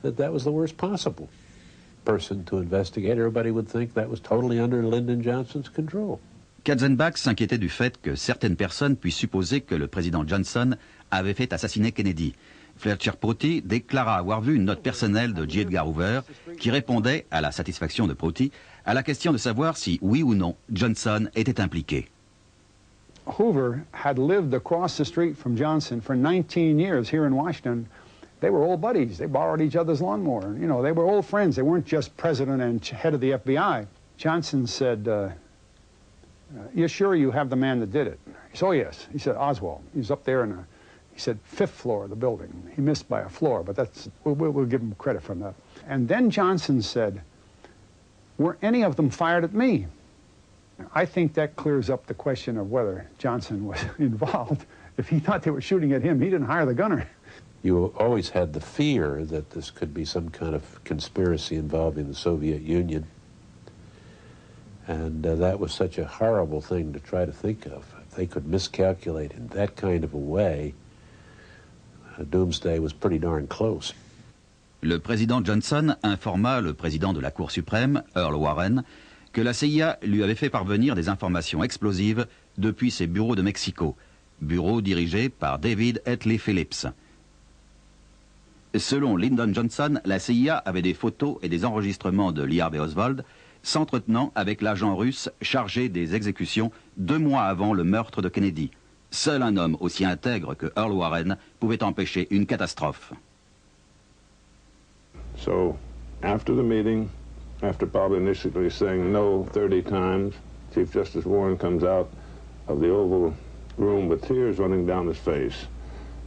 that was the worst possible. person to investigate, everybody would think that was totally under Lyndon Johnson's control. Katzenbach s'inquiétait du fait que certaines personnes puissent supposer que le président Johnson avait fait assassiner Kennedy. Fletcher Prouty déclara avoir vu une note personnelle de J. Edgar Hoover qui répondait, à la satisfaction de Prouty, à la question de savoir si, oui ou non, Johnson était impliqué. Hoover had lived across the street from Johnson for 19 years here in Washington. They were old buddies. They borrowed each other's lawnmower. You know, they were old friends. They weren't just president and head of the FBI. Johnson said, "You're sure you have the man that did it?" He said, "Oh, yes." He said, "Oswald." He was up there in he said, 5th floor of the building. He missed by a floor, but that's, we'll give him credit from that. And then Johnson said, "Were any of them fired at me?" I think that clears up the question of whether Johnson was involved. If he thought they were shooting at him, he didn't hire the gunner. You always had the fear that this could be some kind of conspiracy involving the Soviet Union. And that was such a horrible thing to try to think of. If they could miscalculate in that kind of a way, doomsday was pretty darn close. Le président Johnson informa le président de la Cour suprême, Earl Warren, que la CIA lui avait fait parvenir des informations explosives depuis ses bureaux de Mexico, bureaux dirigés par David Etley Phillips. Selon Lyndon Johnson, la CIA avait des photos et des enregistrements de Lee Harvey Oswald s'entretenant avec l'agent russe chargé des exécutions 2 mois avant le meurtre de Kennedy. Seul un homme aussi intègre que Earl Warren pouvait empêcher une catastrophe. So, after the meeting, after probably initially saying no 30 times, Chief Justice Warren comes out of the Oval Room with tears running down his face.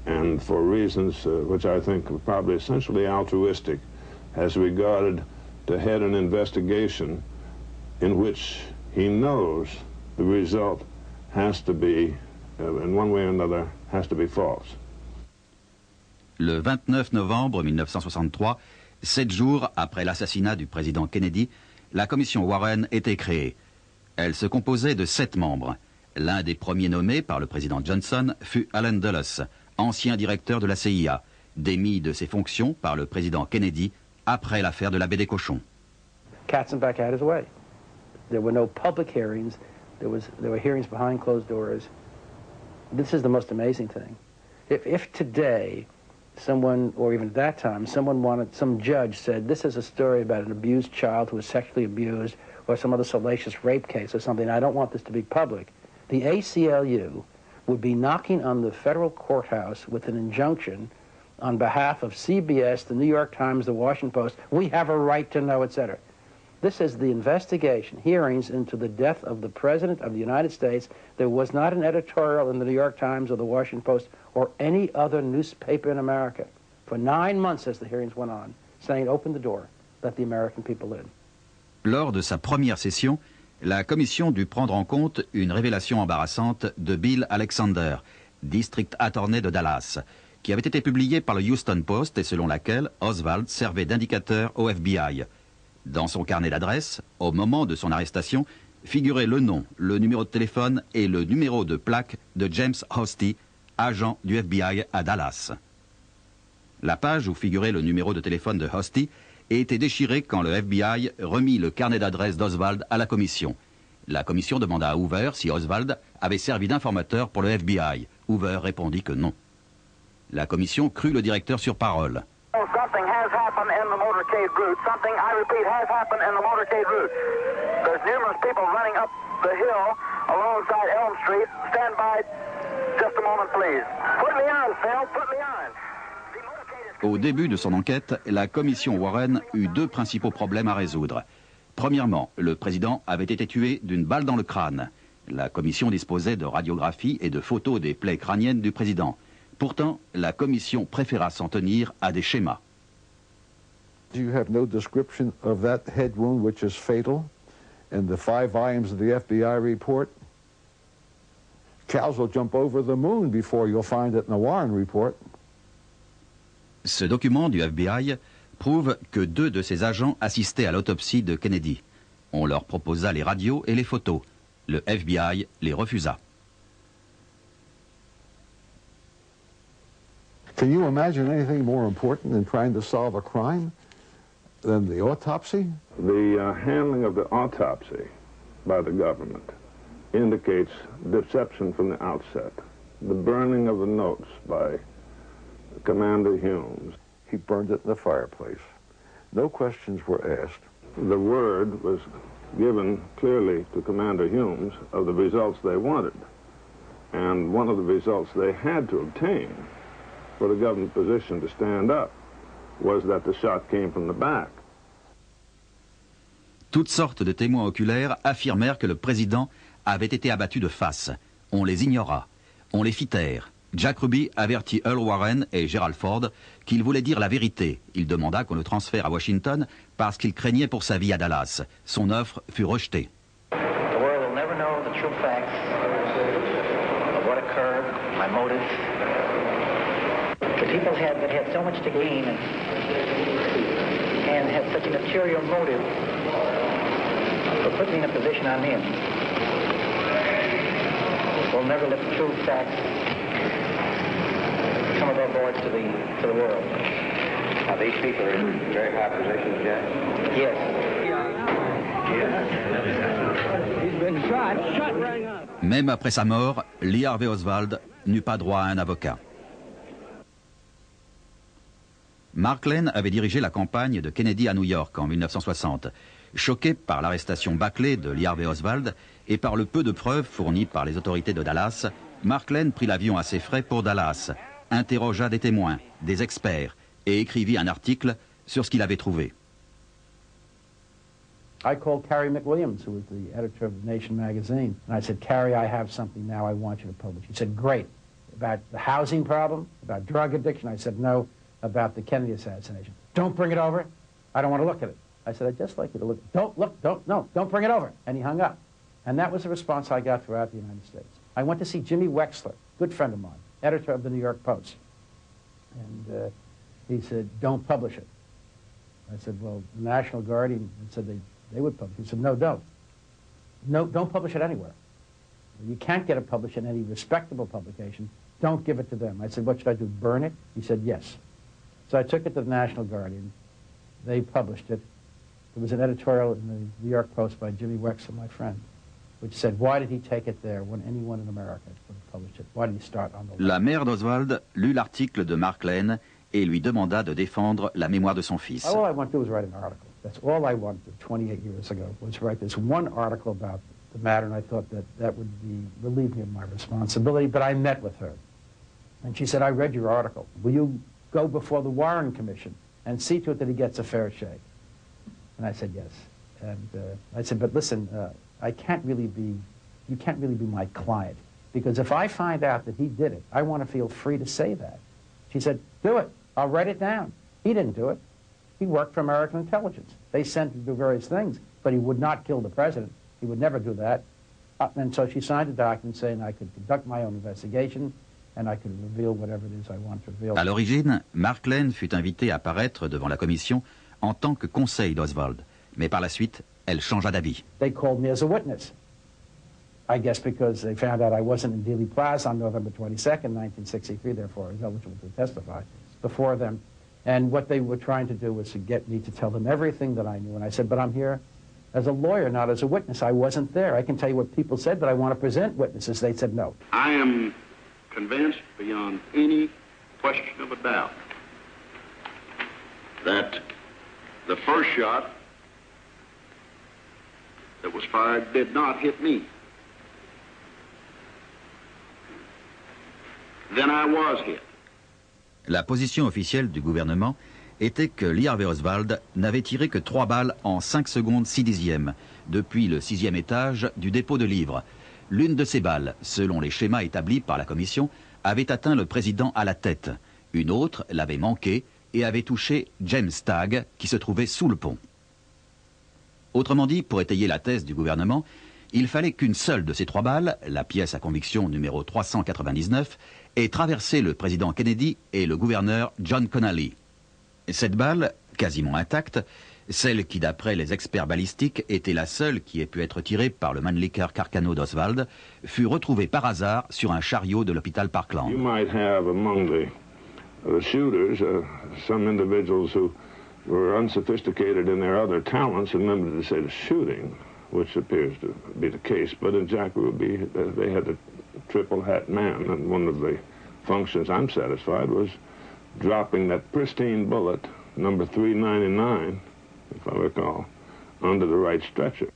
And for reasons which I think are probably essentially altruistic, has regarded to head an investigation in which he knows the result has to be, in one way or another, has to be false. Le 29 novembre 1963, 7 jours après l'assassinat du président Kennedy, la commission Warren était créée. Elle se composait de 7 membres. L'un des premiers nommés par le président Johnson fut Allen Dulles, ancien directeur de la CIA, démis de ses fonctions par le président Kennedy après l'affaire de la baie des cochons. Katzenbach had his way. There were no public hearings. There were hearings behind closed doors. This is the most amazing thing. If today someone, or even at that time, some judge said, this is a story about an abused child who was sexually abused, or some other salacious rape case or something, I don't want this to be public, the ACLU would be knocking on the federal courthouse with an injunction on behalf of CBS, the New York Times, the Washington Post. We have a right to know, etc. This is the investigation, hearings into the death of the President of the United States. There was not an editorial in the New York Times or the Washington Post or any other newspaper in America for 9 months as the hearings went on, saying, open the door, let the American people in. Lors de sa première session, la commission dut prendre en compte une révélation embarrassante de Bill Alexander, district attorney de Dallas, qui avait été publiée par le Houston Post et selon laquelle Oswald servait d'indicateur au FBI. Dans son carnet d'adresse, au moment de son arrestation, figuraient le nom, le numéro de téléphone et le numéro de plaque de James Hosty, agent du FBI à Dallas. La page où figurait le numéro de téléphone de Hosty été déchirée quand le FBI remit le carnet d'adresse d'Oswald à la commission. La commission demanda à Hoover si Oswald avait servi d'informateur pour le FBI. Hoover répondit que non. La commission crut le directeur sur parole. Something has happened in the motorcade route. Something, I repeat, has happened in the motorcade route. There's numerous people running up the hill alongside Elm Street. Stand by just a moment, please. Put me on, Phil. Put me on. Au début de son enquête, la commission Warren eut 2 principaux problèmes à résoudre. Premièrement, le président avait été tué d'une balle dans le crâne. La commission disposait de radiographies et de photos des plaies crâniennes du président. Pourtant, la commission préféra s'en tenir à des schémas. You have no description of that head wound which is fatal in the 5 volumes of the FBI report? Cows will jump over the moon before you'll find it in the Warren report. Ce document du FBI prouve que 2 de ses agents assistaient à l'autopsie de Kennedy. On leur proposa les radios et les photos. Le FBI les refusa. Can you imagine anything more important than trying to solve a crime? Then the autopsy? The handling of the autopsy by the government indicates deception from the outset. The burning of the notes by Commander Humes. He burned it in the fireplace. No questions were asked. The word was given clearly to Commander Humes of the results they wanted. And one of the results they had to obtain for the government position to stand up was that the shot came from the back. Toutes sortes de témoins oculaires affirmèrent que le président avait été abattu de face. On les ignora. On les fit taire. Jack Ruby avertit Earl Warren et Gerald Ford qu'il voulait dire la vérité. Il demanda qu'on le transfère à Washington parce qu'il craignait pour sa vie à Dallas. Son offre fut rejetée. The world will never know the true facts of what occurred, my motives. The people that had so much to gain and had such an ulterior motive for putting the position I'm in will never let the true facts come above board to the world. Now, these people are in very high positions, Jack? Yes. He's been shot right up. Même après sa mort, Lee Harvey Oswald n'eut pas droit à un avocat. Mark Lane avait dirigé la campagne de Kennedy à New York en 1960. Choqué par l'arrestation bâclée de Lee Harvey Oswald et par le peu de preuves fournies par les autorités de Dallas, Mark Lane prit l'avion à ses frais pour Dallas, interrogea des témoins, des experts et écrivit un article sur ce qu'il avait trouvé. I called Carrie McWilliams, who was the editor of Nation magazine, and I said, Carrie, I have something now I want you to publish. She said, great. About the housing problem, about drug addiction. I said, no, about the Kennedy assassination. Don't bring it over. I don't want to look at it. I said, I'd just like you to look. Don't bring it over. And he hung up. And that was the response I got throughout the United States. I went to see Jimmy Wexler, good friend of mine, editor of the New York Post. And he said, don't publish it. I said, well, the National Guardian said they would publish it. He said, no, don't. No, don't publish it anywhere. You can't get it published in any respectable publication. Don't give it to them. I said, what should I do, burn it? He said, yes. So I took it to the National Guardian. They published it. There was an editorial in the New York Post by Jimmy Wexler, my friend, which said, why did he take it there when anyone in America would have published it? Why did he start on the... La mère d'Oswald lut l'article de Mark Lane et lui demanda de défendre la mémoire de son fils. All I wanted to do was write an article. That's all I wanted to do 28 years ago, was write this one article about the matter, and I thought that would relieve me of my responsibility, but I met with her. And she said, I read your article. Will you go before the Warren Commission and see to it that he gets a fair shake? And I said, yes. And I said, but listen, you can't really be my client, because if I find out that he did it, I want to feel free to say that. She said, do it. I'll write it down. He didn't do it. He worked for American intelligence. They sent him to do various things, but he would not kill the president. He would never do that. And so she signed a document saying I could conduct my own investigation and I could reveal whatever it is I want to reveal. À l'origine, Mark Lane fut invité à apparaître devant la commission en tant que conseil d'Oswald. Mais par la suite, elle changea d'avis. They called me as a witness. I guess because they found out I wasn't in Dealey Plaza on November 22nd, 1963, therefore I was eligible to testify before them. And what they were trying to do was to get me to tell them everything that I knew. And I said, but I'm here as a lawyer, not as a witness. I wasn't there. I can tell you what people said, but I want to present witnesses. They said no. I am convinced beyond any question of a doubt that the first shot that was fired did not hit me. Then I was hit. La position officielle du gouvernement était que Lee Harvey Oswald n'avait tiré que 3 balles en 5 secondes 6 dixièmes, depuis le 6e étage du dépôt de livres. L'une de ces balles, selon les schémas établis par la commission, avait atteint le président à la tête. Une autre l'avait manqué et avait touché James Stagg, qui se trouvait sous le pont. Autrement dit, pour étayer la thèse du gouvernement, il fallait qu'une seule de ces 3 balles, la pièce à conviction numéro 399, ait traversé le président Kennedy et le gouverneur John Connally. Cette balle, quasiment intacte, celle qui, d'après les experts balistiques, était la seule qui ait pu être tirée par le Mannlicher Carcano d'Oswald, fut retrouvée par hasard sur un chariot de l'hôpital Parkland. You might have among the shooters some individuals who were unsophisticated in their other talents and limited to, say, the shooting, which appears to be the case. But in Jack Ruby, they had a triple hat man, and one of the functions, I'm satisfied, was dropping that pristine bullet, number 399, if I recall, onto the right stretcher.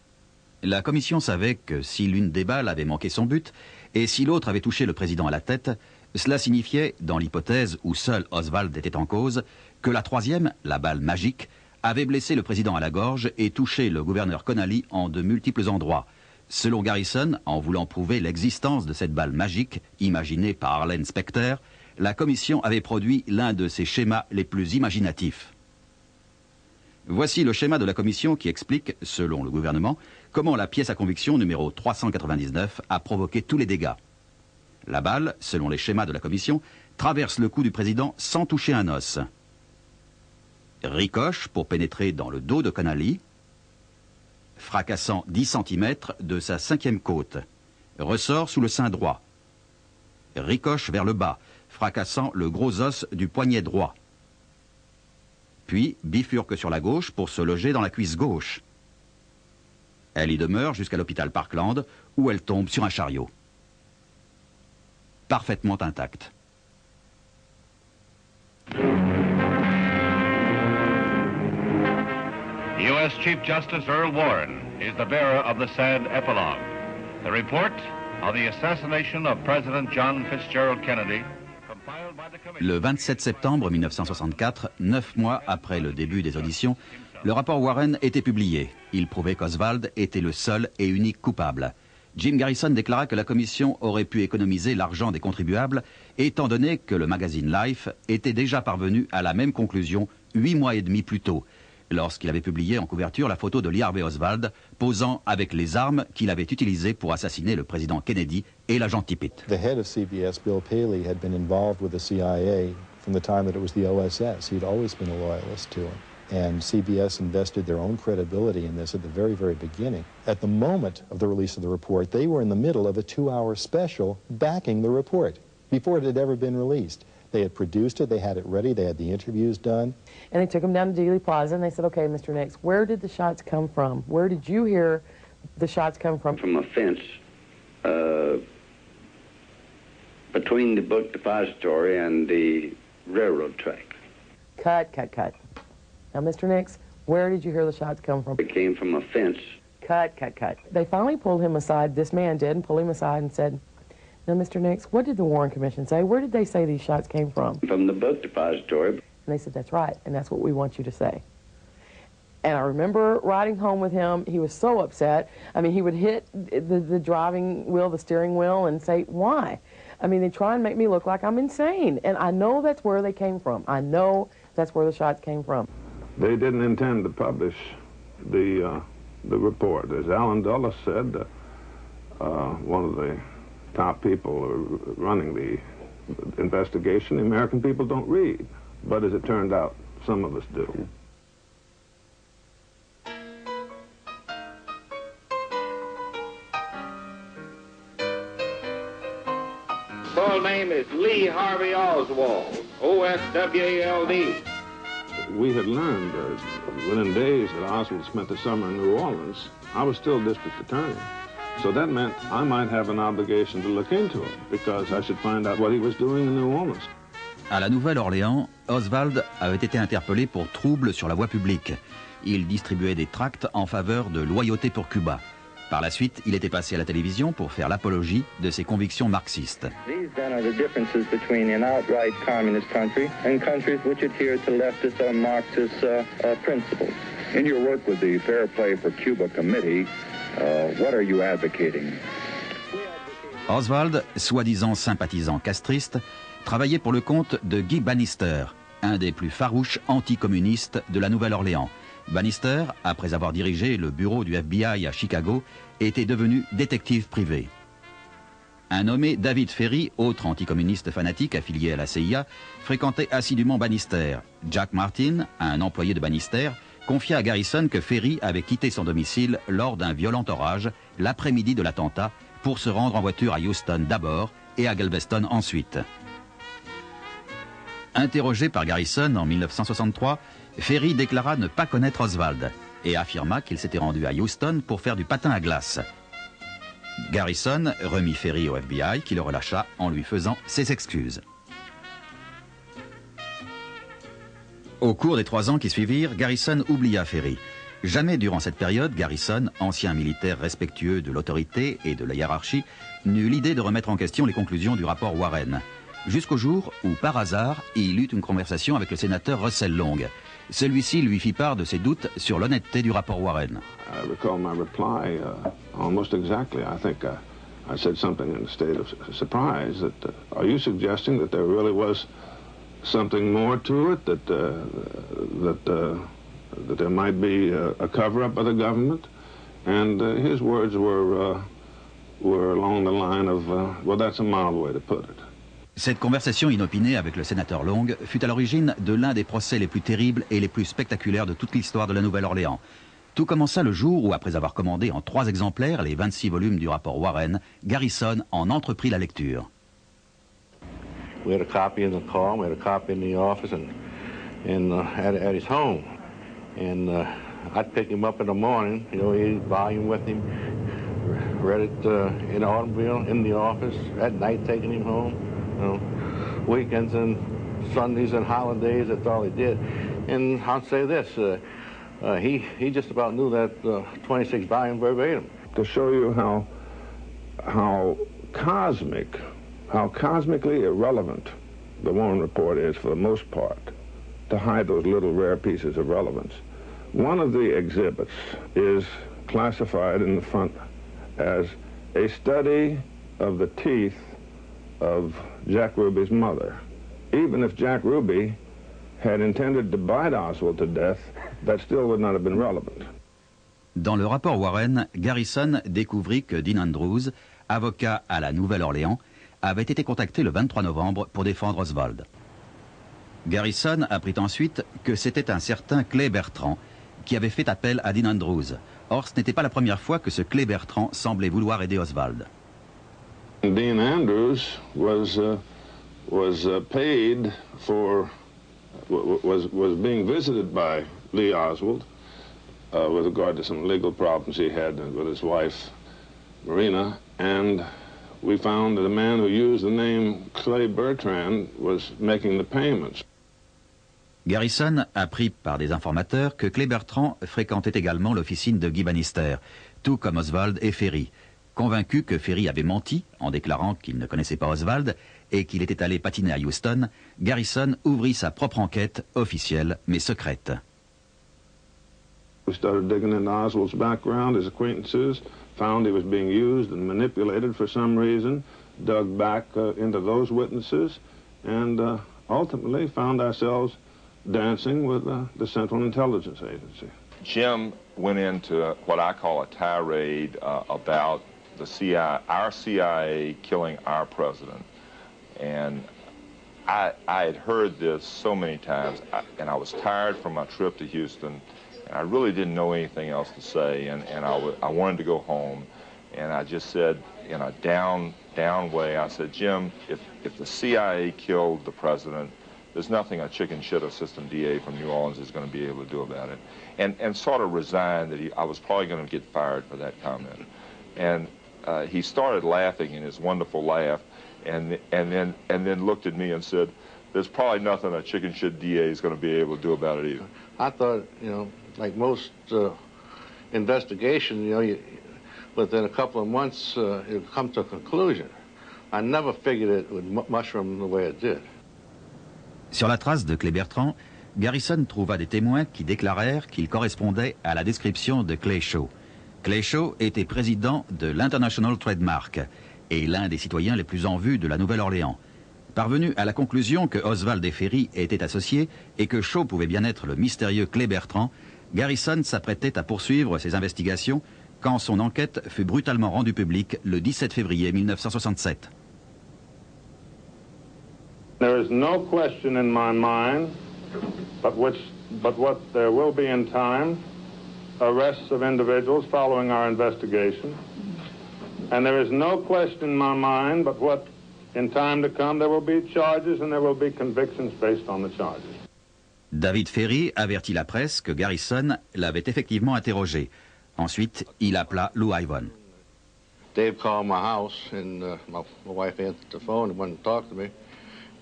La commission savait que si l'une des balles avait manqué son but, et si l'autre avait touché le président à la tête, cela signifiait, dans l'hypothèse où seul Oswald était en cause, que la troisième, la balle magique, avait blessé le président à la gorge et touché le gouverneur Connally en de multiples endroits. Selon Garrison, en voulant prouver l'existence de cette balle magique, imaginée par Arlen Specter, la commission avait produit l'un de ses schémas les plus imaginatifs. Voici le schéma de la commission qui explique, selon le gouvernement, comment la pièce à conviction numéro 399 a provoqué tous les dégâts. La balle, selon les schémas de la commission, traverse le cou du président sans toucher un os. Ricoche pour pénétrer dans le dos de Connally, fracassant 10 cm de sa 5e côte. Ressort sous le sein droit. Ricoche vers le bas, fracassant le gros os du poignet droit. Puis bifurque sur la gauche pour se loger dans la cuisse gauche. Elle y demeure jusqu'à l'hôpital Parkland, où elle tombe sur un chariot. Parfaitement intacte. U.S. Chief Justice Earl Warren is the bearer of the sad epilogue. The report of the assassination of President John Fitzgerald Kennedy. Le 27 septembre 1964, 9 mois après le début des auditions, le rapport Warren était publié. Il prouvait qu'Oswald était le seul et unique coupable. Jim Garrison déclara que la commission aurait pu économiser l'argent des contribuables, étant donné que le magazine Life était déjà parvenu à la même conclusion 8 mois et demi plus tôt, lorsqu'il avait publié en couverture la photo de Lee Harvey Oswald posant avec les armes qu'il avait utilisées pour assassiner le président Kennedy et l'agent Tippit. The head of CBS, Bill Paley, had been involved with the CIA from the time that it was the OSS. He'd always been a loyalist to him. And CBS invested their own credibility in this at the very, very beginning. At the moment of the release of the report, they were in the middle of a 2-hour special backing the report before it had ever been released. They had produced it, they had it ready, they had the interviews done. And they took him down to Dealey Plaza and they said, okay, Mr. Nix, where did the shots come from? Where did you hear the shots come from? From a fence between the book depository and the railroad track. Cut. Now, Mr. Nix, where did you hear the shots come from? It came from a fence. Cut. They finally pulled him aside, this man did, and pulled him aside and said, now, Mr. Nix, what did the Warren Commission say? Where did they say these shots came from? From the book depository. And they said, that's right, and that's what we want you to say. And I remember riding home with him. He was so upset. I mean, he would hit the driving wheel, the steering wheel, and say, why? I mean, they try and make me look like I'm insane. And I know that's where they came from. I know that's where the shots came from. They didn't intend to publish the report. As Alan Dulles said, one of the top people running the investigation, the American people don't read. But as it turned out, some of us do. Full name is Lee Harvey Oswald, O-S-W-A-L-D. We had learned within days that Oswald spent the summer in New Orleans. I was still district attorney. So that meant I might have an obligation to look into it, because I should find out what he was doing in New Orleans. À la Nouvelle-Orléans, Oswald avait été interpellé pour troubles sur la voie publique. Il distribuait des tracts en faveur de loyauté pour Cuba. Par la suite, il était passé à la télévision pour faire l'apologie de ses convictions marxistes. These then are the differences between an outright communist country and countries which adhere to leftist or Marxist principles. In your work with the Fair Play for Cuba Committee, what are you advocating? Oswald, soi-disant sympathisant castriste, travaillait pour le compte de Guy Bannister, un des plus farouches anticommunistes de la Nouvelle-Orléans. Bannister, après avoir dirigé le bureau du FBI à Chicago, était devenu détective privé. Un nommé David Ferry, autre anticommuniste fanatique affilié à la CIA, fréquentait assidûment Bannister. Jack Martin, un employé de Bannister, confia à Garrison que Ferry avait quitté son domicile lors d'un violent orage l'après-midi de l'attentat pour se rendre en voiture à Houston d'abord et à Galveston ensuite. Interrogé par Garrison en 1963, Ferry déclara ne pas connaître Oswald et affirma qu'il s'était rendu à Houston pour faire du patin à glace. Garrison remit Ferry au FBI qui le relâcha en lui faisant ses excuses. Au cours des 3 ans qui suivirent, Garrison oublia Ferry. Jamais durant cette période, Garrison, ancien militaire respectueux de l'autorité et de la hiérarchie, n'eut l'idée de remettre en question les conclusions du rapport Warren. Jusqu'au jour où, par hasard, il eut une conversation avec le sénateur Russell Long. Celui-ci lui fit part de ses doutes sur l'honnêteté du rapport Warren. I recall my reply almost exactly. I think I said something in a state of surprise that, are you suggesting that there really was something more to it, that there might be a cover-up by the government? And his words were along the line of, well, that's a mild way to put it. Cette conversation inopinée avec le sénateur Long fut à l'origine de l'un des procès les plus terribles et les plus spectaculaires de toute l'histoire de la Nouvelle-Orléans. Tout commença le jour où, après avoir commandé en 3 exemplaires les 26 volumes du rapport Warren, Garrison en entreprit la lecture. We had a copy in the car, we had a copy in the office and at his home. And I'd pick him up in the morning, you know, he had a volume with him, read it in the automobile, in the office, at night taking him home. You know, weekends and Sundays and holidays, that's all he did. And I'll say this, he just about knew that 26 volume verbatim. To show you how cosmically irrelevant the Warren Report is for the most part, to hide those little rare pieces of relevance. One of the exhibits is classified in the front as a study of the teeth of Jack Ruby's mother. Even if Jack Ruby had intended to bite Oswald to death, that still would not have been relevant. Dans le rapport Warren, Garrison découvrit que Dean Andrews, avocat à la Nouvelle-Orléans, avait été contacté le 23 novembre pour défendre Oswald. Garrison apprit ensuite que c'était un certain Clay Bertrand qui avait fait appel à Dean Andrews. Or, ce n'était pas la première fois que ce Clay Bertrand semblait vouloir aider Oswald. Dean Andrews was paid for, was being visited by Lee Oswald with regard to some legal problems he had with his wife, Marina, and we found that the man who used the name Clay Bertrand was making the payments. Garrison apprit par des informateurs que Clay Bertrand fréquentait également l'officine de Guy Bannister, tout comme Oswald et Ferry. Convaincu que Ferry avait menti en déclarant qu'il ne connaissait pas Oswald et qu'il était allé patiner à Houston, Garrison ouvrit sa propre enquête officielle mais secrète. We started digging into Oswald's background, his acquaintances, found he was being used and manipulated for some reason, dug back into those witnesses, and ultimately found ourselves dancing with the Central Intelligence Agency. Jim went into what I call a tirade about the CIA, our CIA killing our president. And I had heard this so many times, and I was tired from my trip to Houston, and I really didn't know anything else to say, and I wanted to go home. And I just said, in a down way, I said, Jim, if the CIA killed the president, there's nothing a chicken shit assistant DA from New Orleans is going to be able to do about it. And sort of resigned that I was probably going to get fired for that comment. And he started laughing in his wonderful laugh, and then looked at me and said, there's probably nothing a chicken shit DA is going to be able to do about it either. I thought, you know, like most investigation, you know, within a couple of months, it would come to a conclusion. I never figured it would mushroom the way it did. Sur la trace de Clay Bertrand, Garrison trouva des témoins qui déclarèrent qu'il correspondait à la description de Clay Shaw. Clay Shaw était président de l'International Trademark et l'un des citoyens les plus en vue de la Nouvelle-Orléans. Parvenu à la conclusion que Oswald et Ferry étaient associés et que Shaw pouvait bien être le mystérieux Clay Bertrand, Garrison s'apprêtait à poursuivre ses investigations quand son enquête fut brutalement rendue publique le 17 février 1967. There is no question in my mind, but what there will be in time, arrests of individuals following our investigation. And there is no question in my mind, but what in time to come there will be charges and there will be convictions based on the charges. David Ferry avertit la presse que Garrison l'avait effectivement interrogé. Ensuite, il appela Lou Ivan. Dave called my house, and my wife answered the phone and wanted to talk to me.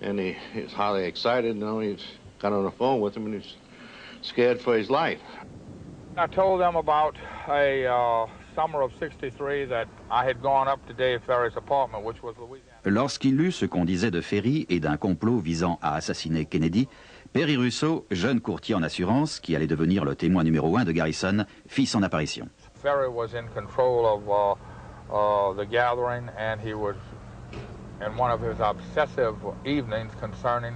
And he's highly excited. You know, he's got on the phone with him, and he's scared for his life. I told them about a summer of '63 that I had gone up to Dave Ferry's apartment, which was Louisiana. Lorsqu'il lut ce qu'on disait de Ferry et d'un complot visant à assassiner Kennedy, Perry Russo, jeune courtier en assurance qui allait devenir le témoin numéro 1 de Garrison, fit son apparition. Ferry was in control of the gathering, and he was in one of his obsessive evenings concerning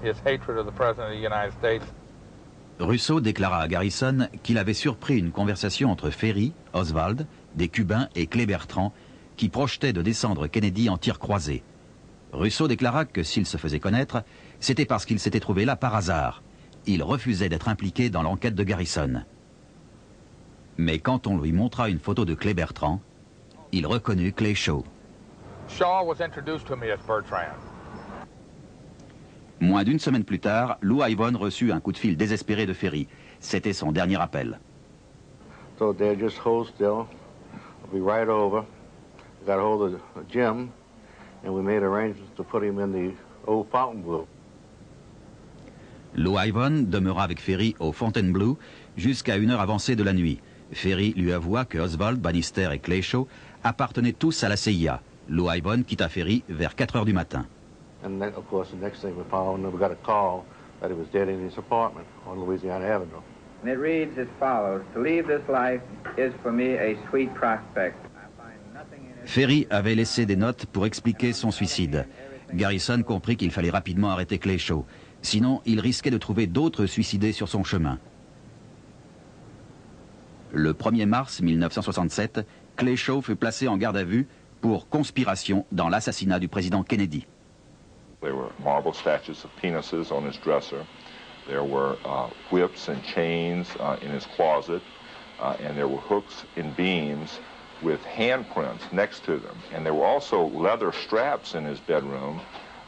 his hatred of the President of the United States. Russo déclara à Garrison qu'il avait surpris une conversation entre Ferry, Oswald, des Cubains et Clay Bertrand qui projetaient de descendre Kennedy en tir croisé. Russo déclara que s'il se faisait connaître, c'était parce qu'il s'était trouvé là par hasard. Il refusait d'être impliqué dans l'enquête de Garrison. Mais quand on lui montra une photo de Clay Bertrand, il reconnut Clay Shaw. Shaw was introduced to me as Bertrand. Moins d'une semaine plus tard, Lou Ivan reçut un coup de fil désespéré de Ferry. C'était son dernier appel. So they're just hold still. I'll be right over. Got a hold of Jim, and we made arrangements to put him in the old Fontainebleau. Lou Ivan demeura avec Ferry au Fontainebleau jusqu'à une heure avancée de la nuit. Ferry lui avoua que Oswald, Bannister et Clay Shaw appartenaient tous à la CIA. Lou Ivan quitta Ferry vers 4 heures du matin. And then, of course, the next thing we found, we got a call that he was dead in his apartment on Louisiana Avenue. And it reads as follows: to leave this life is for me a sweet prospect. Ferry avait laissé des notes pour expliquer son suicide. Garrison comprit qu'il fallait rapidement arrêter Clay Shaw. Sinon, il risquait de trouver d'autres suicidés sur son chemin. Le 1er mars 1967, Clay Shaw fut placé en garde à vue pour conspiration dans l'assassinat du président Kennedy. There were marble statues of penises on his dresser. There were whips and chains in his closet. And there were hooks and beams with handprints next to them. And there were also leather straps in his bedroom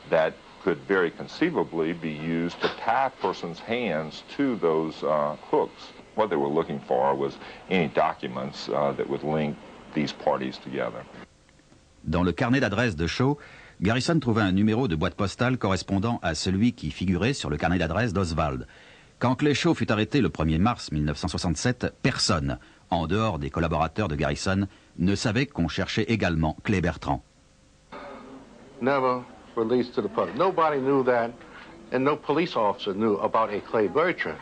that could very conceivably be used to tie a person's hands to those hooks. What they were looking for was any documents that would link these parties together. Dans le carnet d'adresse de Shaw, Garrison trouva un numéro de boîte postale correspondant à celui qui figurait sur le carnet d'adresse d'Oswald. Quand Clay Shaw fut arrêté le 1er mars 1967, personne, en dehors des collaborateurs de Garrison, ne savait qu'on cherchait également Clay Bertrand. Never released to the public. Nobody knew that, and no police officer knew about a Clay Bertrand.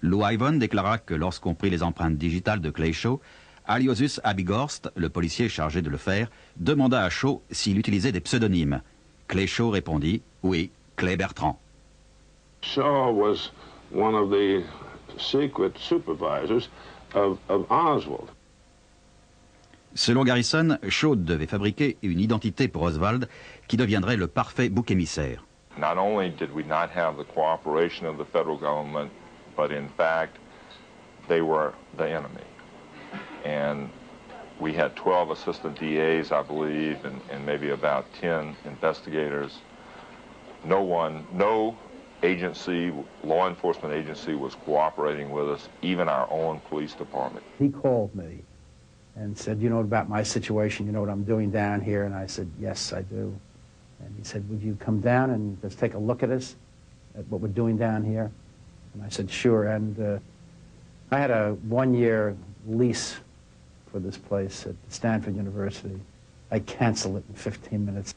Lou Ivan déclara que lorsqu'on prit les empreintes digitales de Clay Shaw, Aliosus Abigorst, le policier chargé de le faire, demanda à Shaw s'il utilisait des pseudonymes. Clay Shaw répondit « Oui, Clay Bertrand ». Shaw was one of the secret supervisors of Oswald. Selon Garrison, Shaw devait fabriquer une identité pour Oswald qui deviendrait le parfait bouc émissaire. Not only did we not have the cooperation of the federal government, but in fact, they were the enemy. And we had 12 assistant DAs, I believe, and maybe about 10 investigators. No agency, law enforcement agency was cooperating with us, even our own police department. He called me and said, you know about my situation, you know what I'm doing down here? And I said, yes, I do. And he said, would you come down and just take a look at us, at what we're doing down here? And I said, sure. And I had a one-year lease for this place at Stanford University. I canceled it in 15 minutes.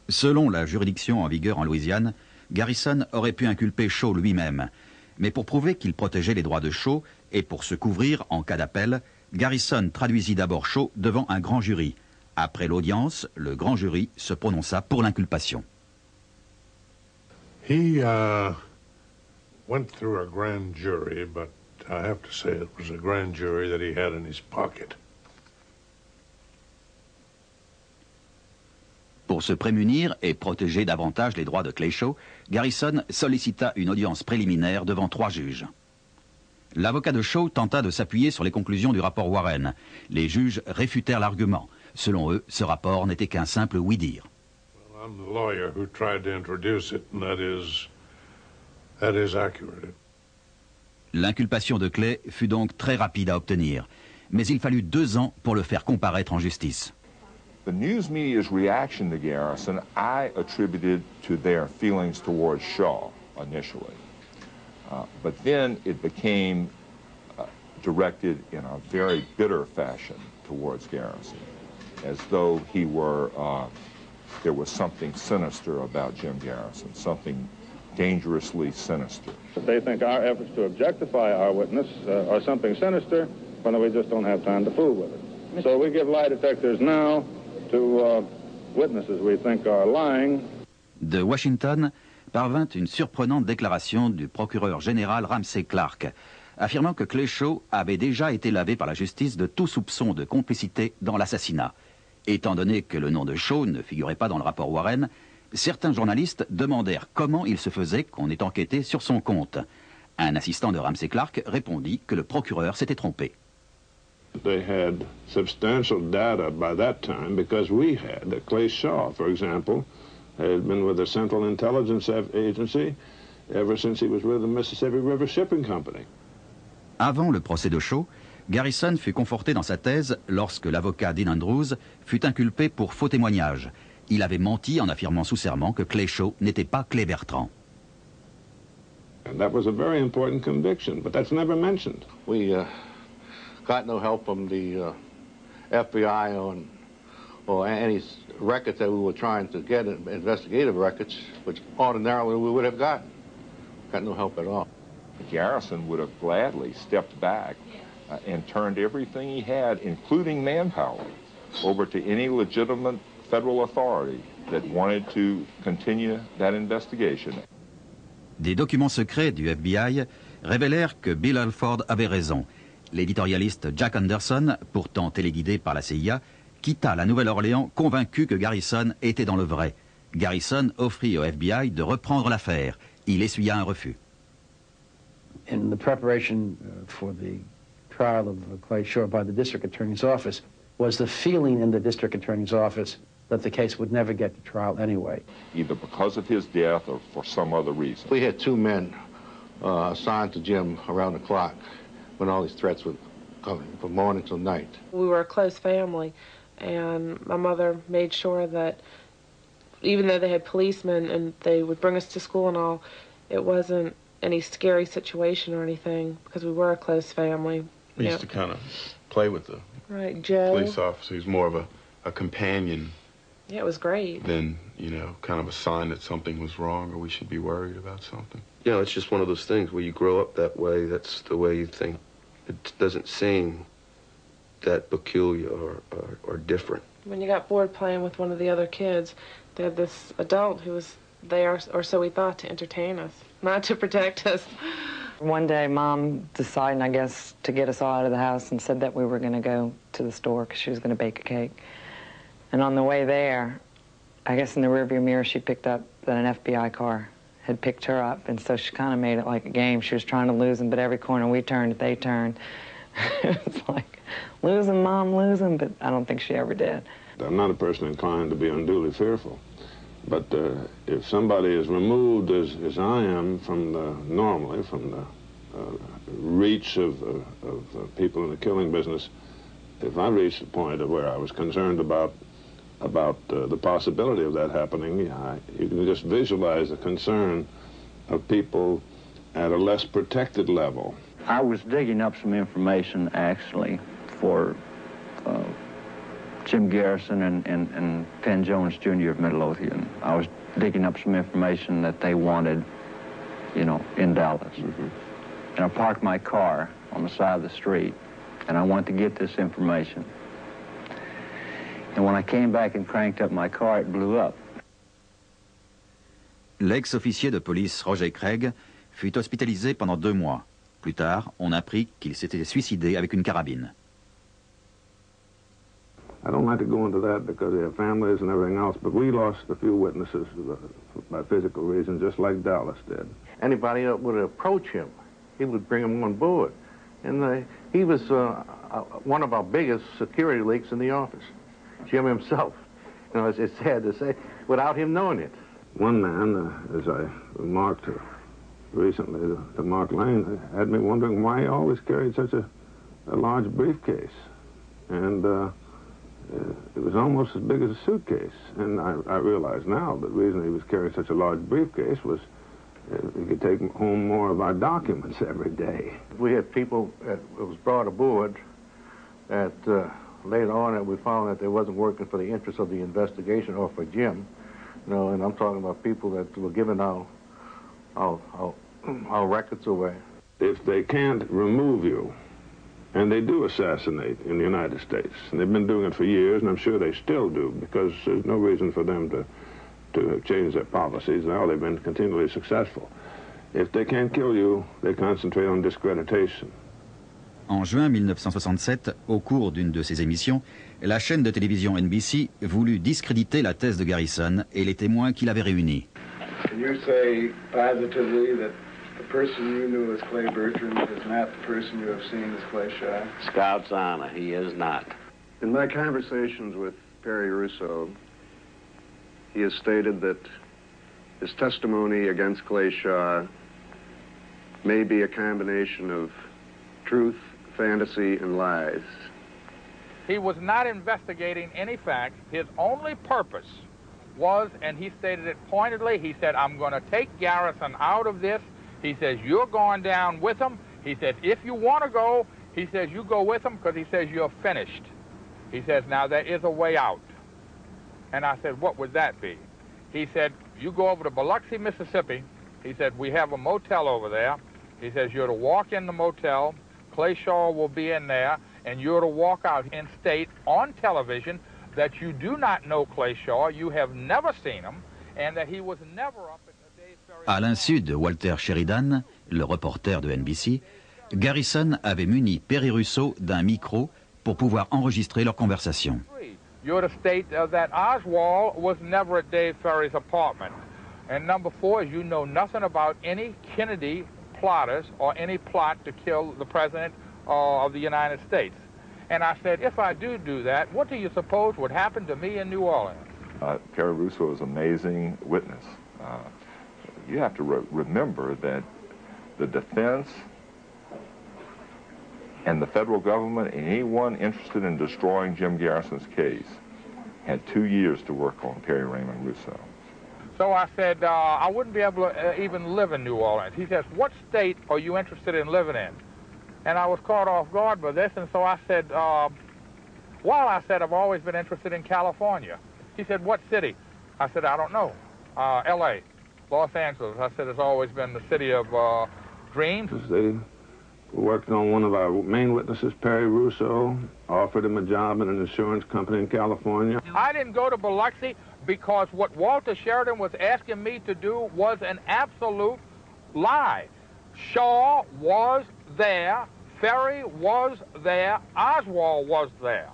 Selon la juridiction en vigueur en Louisiane, Garrison aurait pu inculper Shaw lui-même. Mais pour prouver qu'il protégeait les droits de Shaw et pour se couvrir en cas d'appel, Garrison traduisit d'abord Shaw devant un grand jury. Après l'audience, le grand jury se prononça pour l'inculpation. He went through a grand jury, but I have to say it was a grand jury that he had in his pocket. Pour se prémunir et protéger davantage les droits de Clay Shaw, Garrison sollicita une audience préliminaire devant 3 juges. L'avocat de Shaw tenta de s'appuyer sur les conclusions du rapport Warren. Les juges réfutèrent l'argument. Selon eux, ce rapport n'était qu'un simple oui-dire. Well, I'm the lawyer who tried to introduce it, and that is, That is accurate. L'inculpation de Clay fut donc très rapide à obtenir, mais il fallut 2 ans pour le faire comparaître en justice. The news media's reaction to Garrison, I attributed to their feelings towards Shaw initially. But then it became directed in a very bitter fashion towards Garrison, as though he were, there was something sinister about Jim Garrison, something dangerously sinister. They think our efforts to objectify our witness are something sinister, when we just don't have time to fool with it. So we give lie detectors now to witnesses we think are lying. De Washington parvint une surprenante déclaration du procureur général Ramsey Clark, affirmant que Clay Shaw avait déjà été lavé par la justice de tout soupçon de complicité dans l'assassinat. Étant donné que le nom de Shaw ne figurait pas dans le rapport Warren, certains journalistes demandèrent comment il se faisait qu'on ait enquêté sur son compte. Un assistant de Ramsey Clark répondit que le procureur s'était trompé. They had substantial data by that time because we had. Clay Shaw, for example, had been with the Central Intelligence Agency ever since he was with the Mississippi River Shipping Company. Avant le procès de Shaw, Garrison fut conforté dans sa thèse lorsque l'avocat Dean Andrews fut inculpé pour faux témoignage. Il avait menti en affirmant sous serment que Clay Shaw n'était pas Clay Bertrand. And that was a very important conviction, but that's never mentioned. We got no help from the FBI or any records that we were trying to get, investigative records, which ordinarily we would have gotten. Got no help at all. Garrison would have gladly stepped back and turned everything he had, including manpower, over to any legitimate federal authority that wanted to continue that investigation. Des documents secrets du FBI révélèrent que Bill Alford avait raison. L'éditorialiste Jack Anderson, pourtant téléguidé par la CIA, quitta la Nouvelle-Orléans convaincu que Garrison était dans le vrai. Garrison offrit au FBI de reprendre l'affaire. Il essuya un refus. In the preparation for the trial of Clay Shaw by the district attorney's office, was the feeling in the district attorney's office that the case would never get to trial anyway. Either because of his death or for some other reason. We had 2 men assigned to Jim around the clock when all these threats were coming, from morning till night. We were a close family, and my mother made sure that even though they had policemen and they would bring us to school and all, it wasn't any scary situation or anything, because we were a close family. We used to kind of play with the police officer. He's more of a companion. Yeah, it was great. Than, you know, kind of a sign that something was wrong or we should be worried about something. You know, it's just one of those things where you grow up that way, that's the way you think. It doesn't seem that peculiar or different. When you got bored playing with one of the other kids, they had this adult who was there, or so we thought, to entertain us, not to protect us. One day, Mom decided, I guess, to get us all out of the house and said that we were going to go to the store because she was going to bake a cake. And on the way there, I guess in the rearview mirror, she picked up that an FBI car had picked her up, and so she kind of made it like a game. She was trying to lose them, but every corner we turned, they turned. It's like, lose them, Mom, lose them, but I don't think she ever did. I'm not a person inclined to be unduly fearful, but if somebody is removed as I am from normally from the reach of people in the killing business, if I reached the point of where I was concerned about the possibility of that happening, you can just visualize the concern of people at a less protected level. I was digging up some information, actually, for Jim Garrison and Penn Jones, Jr. of Midlothian. I was digging up some information that they wanted, you know, in Dallas. Mm-hmm. And I parked my car on the side of the street, and I wanted to get this information. And when I came back and cranked up my car, it blew up. L'ex-officier de police Roger Craig fut hospitalisé pendant 2 mois. Plus tard, on apprit qu'il s'était suicidé avec une carabine. I don't like to go into that because they have families and everything else, but we lost a few witnesses by physical reasons, just like Dallas did. Anybody that would approach him, he would bring him on board. And he was one of our biggest security leaks in the office. Jim himself. You know, it's sad to say, without him knowing it. One man, as I remarked recently to Mark Lane had me wondering why he always carried such a large briefcase. And it was almost as big as a suitcase. And I realize now the reason he was carrying such a large briefcase was he could take home more of our documents every day. We had people that was brought aboard that later on we found that they wasn't working for the interest of the investigation or for Jim. You know, and I'm talking about people that were giving our records away. If they can't remove you, and they do assassinate in the United States, and they've been doing it for years, and I'm sure they still do, because there's no reason for them to change their policies. Now they've been continually successful. If they can't kill you, they concentrate on discreditation. En juin 1967, au cours d'une de ses émissions, la chaîne de télévision NBC voulut discréditer la thèse de Garrison et les témoins qu'il avait réunis. Can you say positively that the person you knew as Clay Bertrand is not the person you have seen as Clay Shaw? Scout's honor, he is not. In my conversations with Perry Russo, he has stated that his testimony against Clay Shaw may be a combination of truth, fantasy, and lies. He was not investigating any facts. His only purpose was, and he stated it pointedly, he said, I'm going to take Garrison out of this. He says, you're going down with him. He said, if you want to go, he says, you go with him, because he says, you're finished. He says, now there is a way out. And I said, what would that be? He said, you go over to Biloxi, Mississippi. He said, we have a motel over there. He says, you're to walk in the motel. Clay Shaw will be in there, and you're to walk out and state on television that you do not know Clay Shaw, you have never seen him, and that he was never up at the Dave Ferry. À l'insu de Walter Sheridan, le reporter de NBC, Garrison avait muni Perry Russo d'un micro pour pouvoir enregistrer leur conversation. You're to state that Oswald was never at Dave Ferry's apartment. And number 4 is you know nothing about any Kennedy plotters or any plot to kill the President of the United States. And I said, if I do that, what do you suppose would happen to me in New Orleans? Perry Russo is an amazing witness. You have to remember that the defense and the federal government and anyone interested in destroying Jim Garrison's case had 2 years to work on Perry Raymond Russo. So I said, I wouldn't be able to even live in New Orleans. He says, what state are you interested in living in? And I was caught off guard by this, and so I said, I've always been interested in California. He said, what city? I said, I don't know. L.A., Los Angeles. I said, it's always been the city of dreams. They were working on one of our main witnesses, Perry Russo, offered him a job in an insurance company in California. I didn't go to Biloxi because what Walter Sheridan was asking me to do was an absolute lie. Shaw was there, Ferry was there, Oswald was there.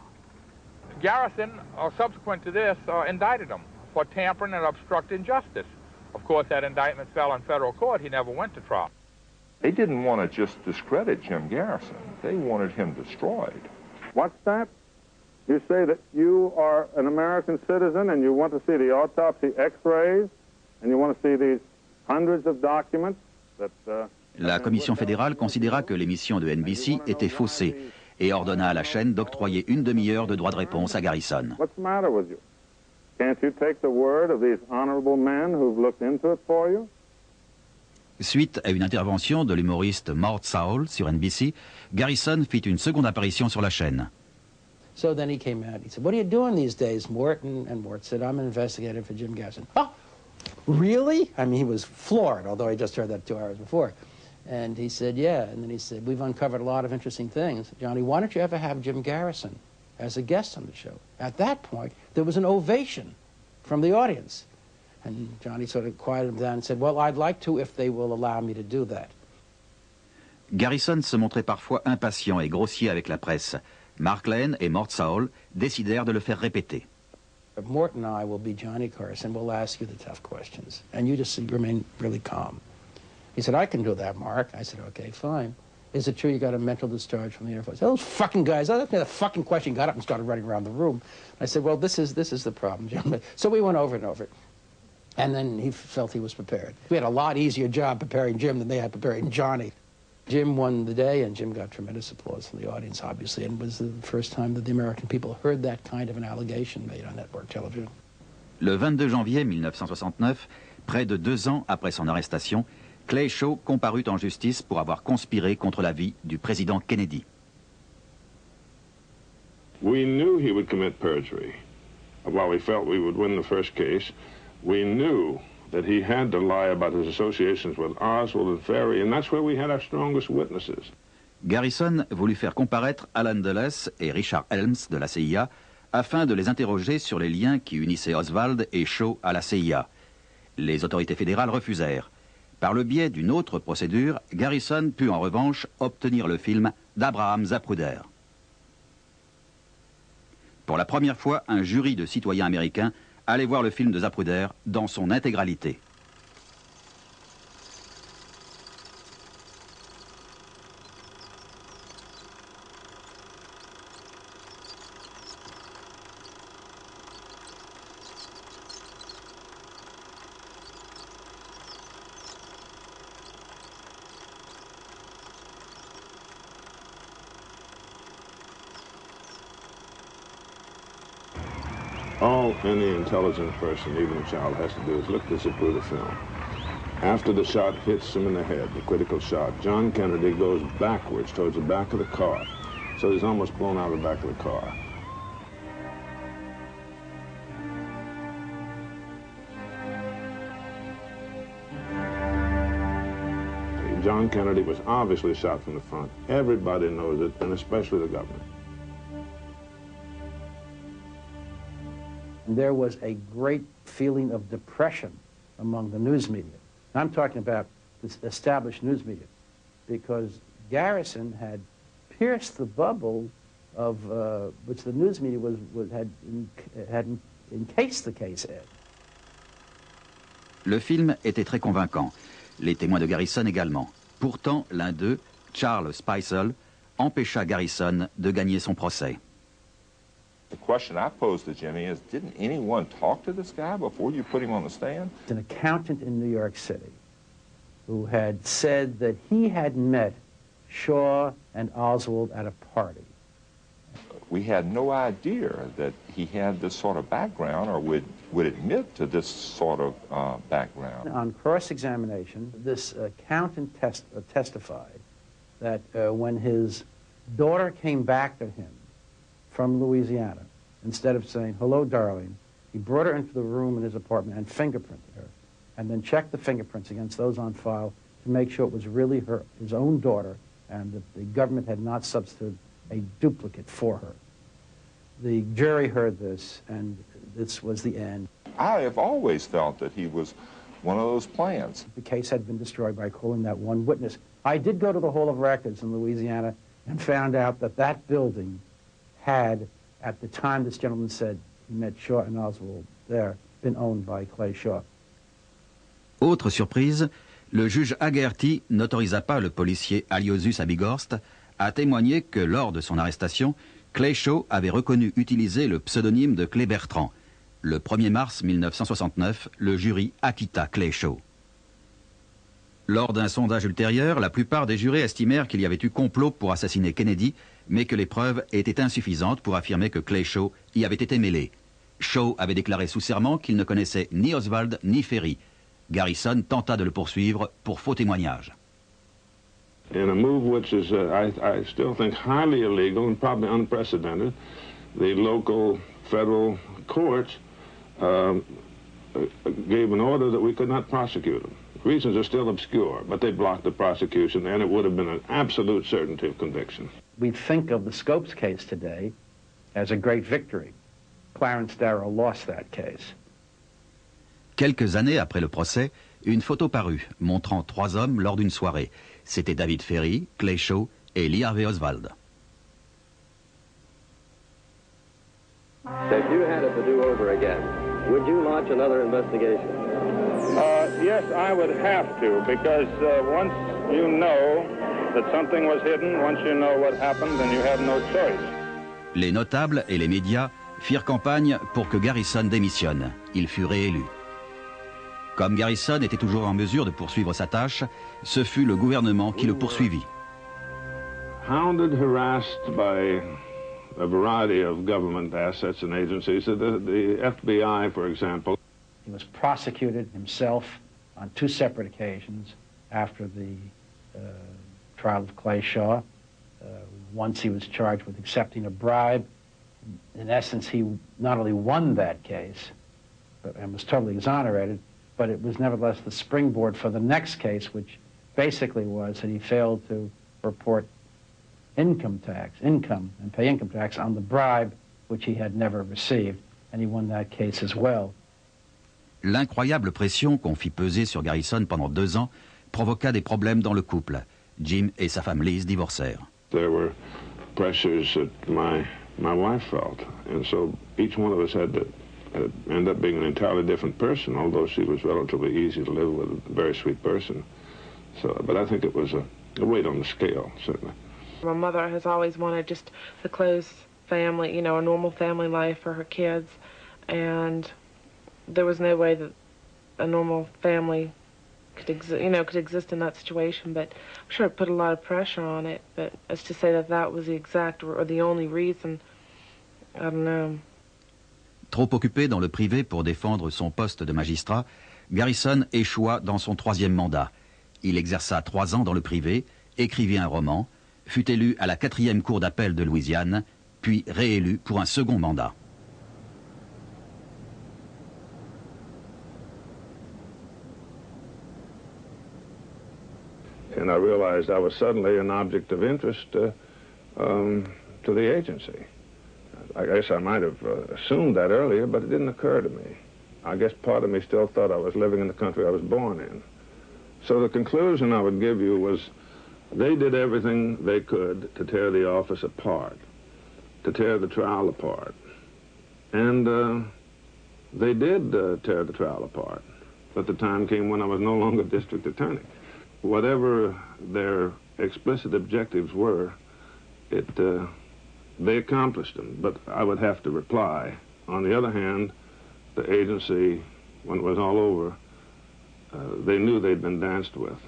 Garrison, subsequent to this, indicted him for tampering and obstructing justice. Of course, that indictment fell in federal court. He never went to trial. They didn't want to just discredit Jim Garrison. They wanted him destroyed. What's that? You say that you are an American citizen and you want to see the autopsy x-rays and you want to see these hundreds of documents that... La commission fédérale considéra que l'émission de NBC était faussée et ordonna à la chaîne d'octroyer une demi-heure de droit de réponse à Garrison. What's the matter with you? Can't you take the word of these honorable men who've looked into it for you? Suite à une intervention de l'humoriste Mort Saul sur NBC, Garrison fit une seconde apparition sur la chaîne. So then he came out. He said, what are you doing these days, Mort? And Mort said, I'm an investigator for Jim Garrison. Oh, really? I mean, he was floored, although he just heard that 2 hours before. And he said, yeah. And then he said, we've uncovered a lot of interesting things. Johnny, why don't you ever have Jim Garrison as a guest on the show? At that point, there was an ovation from the audience. And Johnny sort of quieted him down and said, well, I'd like to if they will allow me to do that. Garrison se montrait parfois impatient et grossier avec la presse. Mark Lane et Mort Saul décidèrent de le faire répéter. Mort and I will be Johnny Carson. We'll ask you the tough questions. And you just remain really calm. He said, I can do that, Mark. I said, okay, fine. Is it true you got a mental discharge from the Air Force? Those fucking guys, asked me the fucking question, got up and started running around the room. I said, well, this is the problem, gentlemen. So we went over and over it. And then he felt he was prepared. We had a lot easier job preparing Jim than they had preparing Johnny. Jim won the day, and Jim got tremendous applause from the audience, obviously, and it was the first time that the American people heard that kind of an allegation made on network television. Le 22 janvier 1969, près de 2 ans après son arrestation, Clay Shaw comparut en justice pour avoir conspiré contre la vie du président Kennedy. We knew he would commit perjury. While we felt we would win the first case, we knew that he had to lie about his associations with Oswald and Ferry, and that's where we had our strongest witnesses. Garrison voulut faire comparaître Alan Dulles et Richard Helms de la CIA afin de les interroger sur les liens qui unissaient Oswald et Shaw à la CIA. Les autorités fédérales refusèrent. Par le biais d'une autre procédure, Garrison put en revanche obtenir le film d'Abraham Zapruder. Pour la première fois, un jury de citoyens américains allait voir le film de Zapruder dans son intégralité. All any intelligent person, even a child, has to do is look at the Zapruder film. After the shot hits him in the head, the critical shot, John Kennedy goes backwards towards the back of the car. So he's almost blown out of the back of the car. John Kennedy was obviously shot from the front. Everybody knows it, and especially the government. There was a great feeling of depression among the news media. I'm talking about this established news media, because Garrison had pierced the bubble of which the news media had encased the case in. Le film était très convaincant. Les témoins de Garrison également. Pourtant, l'un d'eux, Charles Spicer, empêcha Garrison de gagner son procès. The question I posed to Jimmy is, didn't anyone talk to this guy before you put him on the stand? An accountant in New York City who had said that he had met Shaw and Oswald at a party. We had no idea that he had this sort of background or would admit to this sort of background. On cross-examination, this accountant testified that when his daughter came back to him from Louisiana, instead of saying, "Hello, darling," he brought her into the room in his apartment and fingerprinted her, and then checked the fingerprints against those on file to make sure it was really his own daughter, and that the government had not substituted a duplicate for her. The jury heard this, and this was the end. I have always felt that he was one of those plants. The case had been destroyed by calling that one witness. I did go to the Hall of Records in Louisiana and found out that that building had, at the time this gentleman said he met Shaw and Oswald there, been owned by Clay Shaw. Autre surprise, le juge Haggerty n'autorisa pas le policier Aliosus Abigorst à témoigner que lors de son arrestation, Clay Shaw avait reconnu utiliser le pseudonyme de Clay Bertrand. Le 1er mars 1969, le jury acquitta Clay Shaw. Lors d'un sondage ultérieur, la plupart des jurés estimèrent qu'il y avait eu complot pour assassiner Kennedy, mais que les preuves étaient insuffisantes pour affirmer que Clay Shaw y avait été mêlé. Shaw avait déclaré sous serment qu'il ne connaissait ni Oswald ni Ferry. Garrison tenta de le poursuivre pour faux témoignage. In a move which is, I still think, highly illegal and probably unprecedented, the local federal courts gave an order that we could not prosecute him. Reasons are still obscure, but they blocked the prosecution, and it would have been an absolute certainty of conviction. We think of the Scopes case today as a great victory. Clarence Darrow lost that case. Quelques années après le procès, une photo parut montrant 3 hommes lors d'une soirée. C'était David Ferry, Clay Shaw et Lee Harvey Oswald. If you had it to do over again, would you launch another investigation? Yes, I would have to, because once you know that something was hidden, once you know what happened, then you have no choice. Les notables et les médias firent campagne pour que Garrison démissionne. Il fut réélu. Comme Garrison était toujours en mesure de poursuivre sa tâche, ce fut le gouvernement qui le poursuivit. Hounded, harassed by a variety of government assets and agencies. The FBI, for example. He was prosecuted himself on 2 separate occasions after the trial of Clay Shaw. Once he was charged with accepting a bribe. In essence, he not only won that case and was totally exonerated, but it was nevertheless the springboard for the next case, which basically was that he failed to report income and pay income tax on the bribe which he had never received, and he won that case as well. L'incroyable pression qu'on fit peser sur Garrison pendant 2 ans provoqua des problèmes dans le couple. Jim et sa femme Liz divorcèrent. There were pressures that my wife felt, and so each one of us had to end up being an entirely different person, although she was relatively easy to live with, a very sweet person. So, but I think it was a weight on the scale, certainly. My mother has always wanted just a close family, you know, a normal family life for her kids, and there was no way that a normal family could exist in that situation. But I'm sure it put a lot of pressure on it. But as to say that that was the exact or the only reason, I don't know. Trop occupé dans le privé pour défendre son poste de magistrat, Garrison échoua dans son 3e mandat. Il exerça 3 ans dans le privé, écrivit un roman, fut élu à la 4e cour d'appel de Louisiane, puis réélu pour un second mandat. And I realized I was suddenly an object of interest to the agency. I guess I might have assumed that earlier, but it didn't occur to me. I guess part of me still thought I was living in the country I was born in. So the conclusion I would give you was they did everything they could to tear the office apart, to tear the trial apart. And they did tear the trial apart. But the time came when I was no longer district attorney. Whatever their explicit objectives were, they accomplished them, but I would have to reply. On the other hand, the agency, when it was all over, they knew they'd been danced with.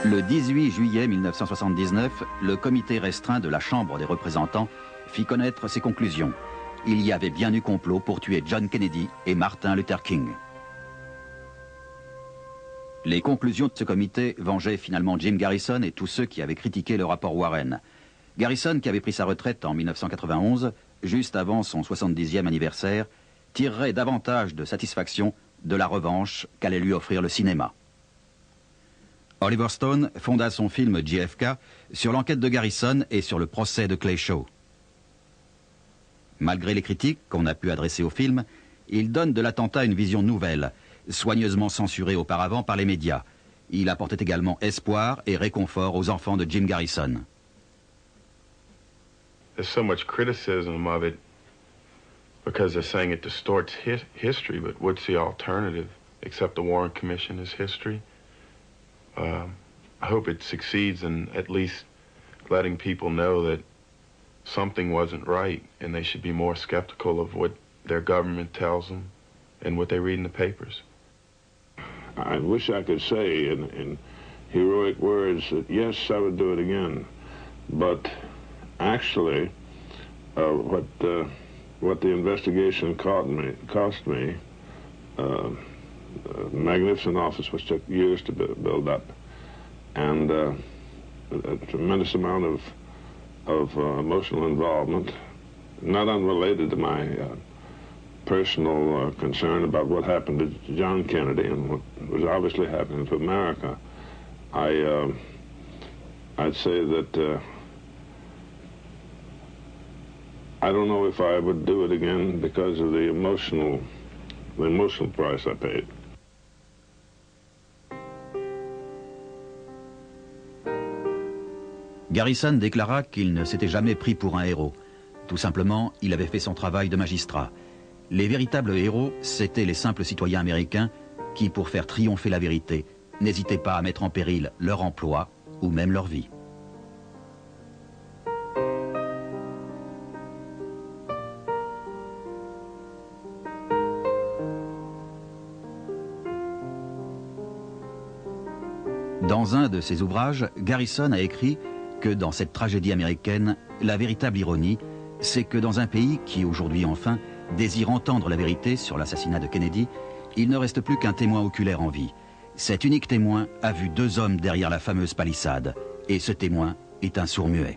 Le 18 juillet 1979, le comité restreint de la Chambre des représentants fit connaître ses conclusions. Il y avait bien eu complot pour tuer John Kennedy et Martin Luther King. Les conclusions de ce comité vengeaient finalement Jim Garrison et tous ceux qui avaient critiqué le rapport Warren. Garrison, qui avait pris sa retraite en 1991, juste avant son 70e anniversaire, tirerait davantage de satisfaction de la revanche qu'allait lui offrir le cinéma. Oliver Stone fonda son film JFK sur l'enquête de Garrison et sur le procès de Clay Shaw. Malgré les critiques qu'on a pu adresser au film, il donne de l'attentat une vision nouvelle, soigneusement censurée auparavant par les médias. Il apportait également espoir et réconfort aux enfants de Jim Garrison. There's so much criticism of it because they're saying it distorts history, but what's the alternative except the Warren Commission is history? I hope it succeeds in at least letting people know that something wasn't right and they should be more skeptical of what their government tells them and what they read in the papers. I wish I could say in heroic words that yes, I would do it again, but actually what the investigation cost me, a magnificent office which took years to build up, and a tremendous amount of emotional involvement, not unrelated to my personal concern about what happened to John Kennedy and what was obviously happening to America. I'd say that I don't know if I would do it again because of the emotional price I paid. Garrison déclara qu'il ne s'était jamais pris pour un héros. Tout simplement, il avait fait son travail de magistrat. Les véritables héros, c'étaient les simples citoyens américains qui, pour faire triompher la vérité, n'hésitaient pas à mettre en péril leur emploi ou même leur vie. Dans un de ses ouvrages, Garrison a écrit que dans cette tragédie américaine, la véritable ironie, c'est que dans un pays qui, aujourd'hui enfin, désire entendre la vérité sur l'assassinat de Kennedy, il ne reste plus qu'un témoin oculaire en vie. Cet unique témoin a vu 2 hommes derrière la fameuse palissade, et ce témoin est un sourd-muet.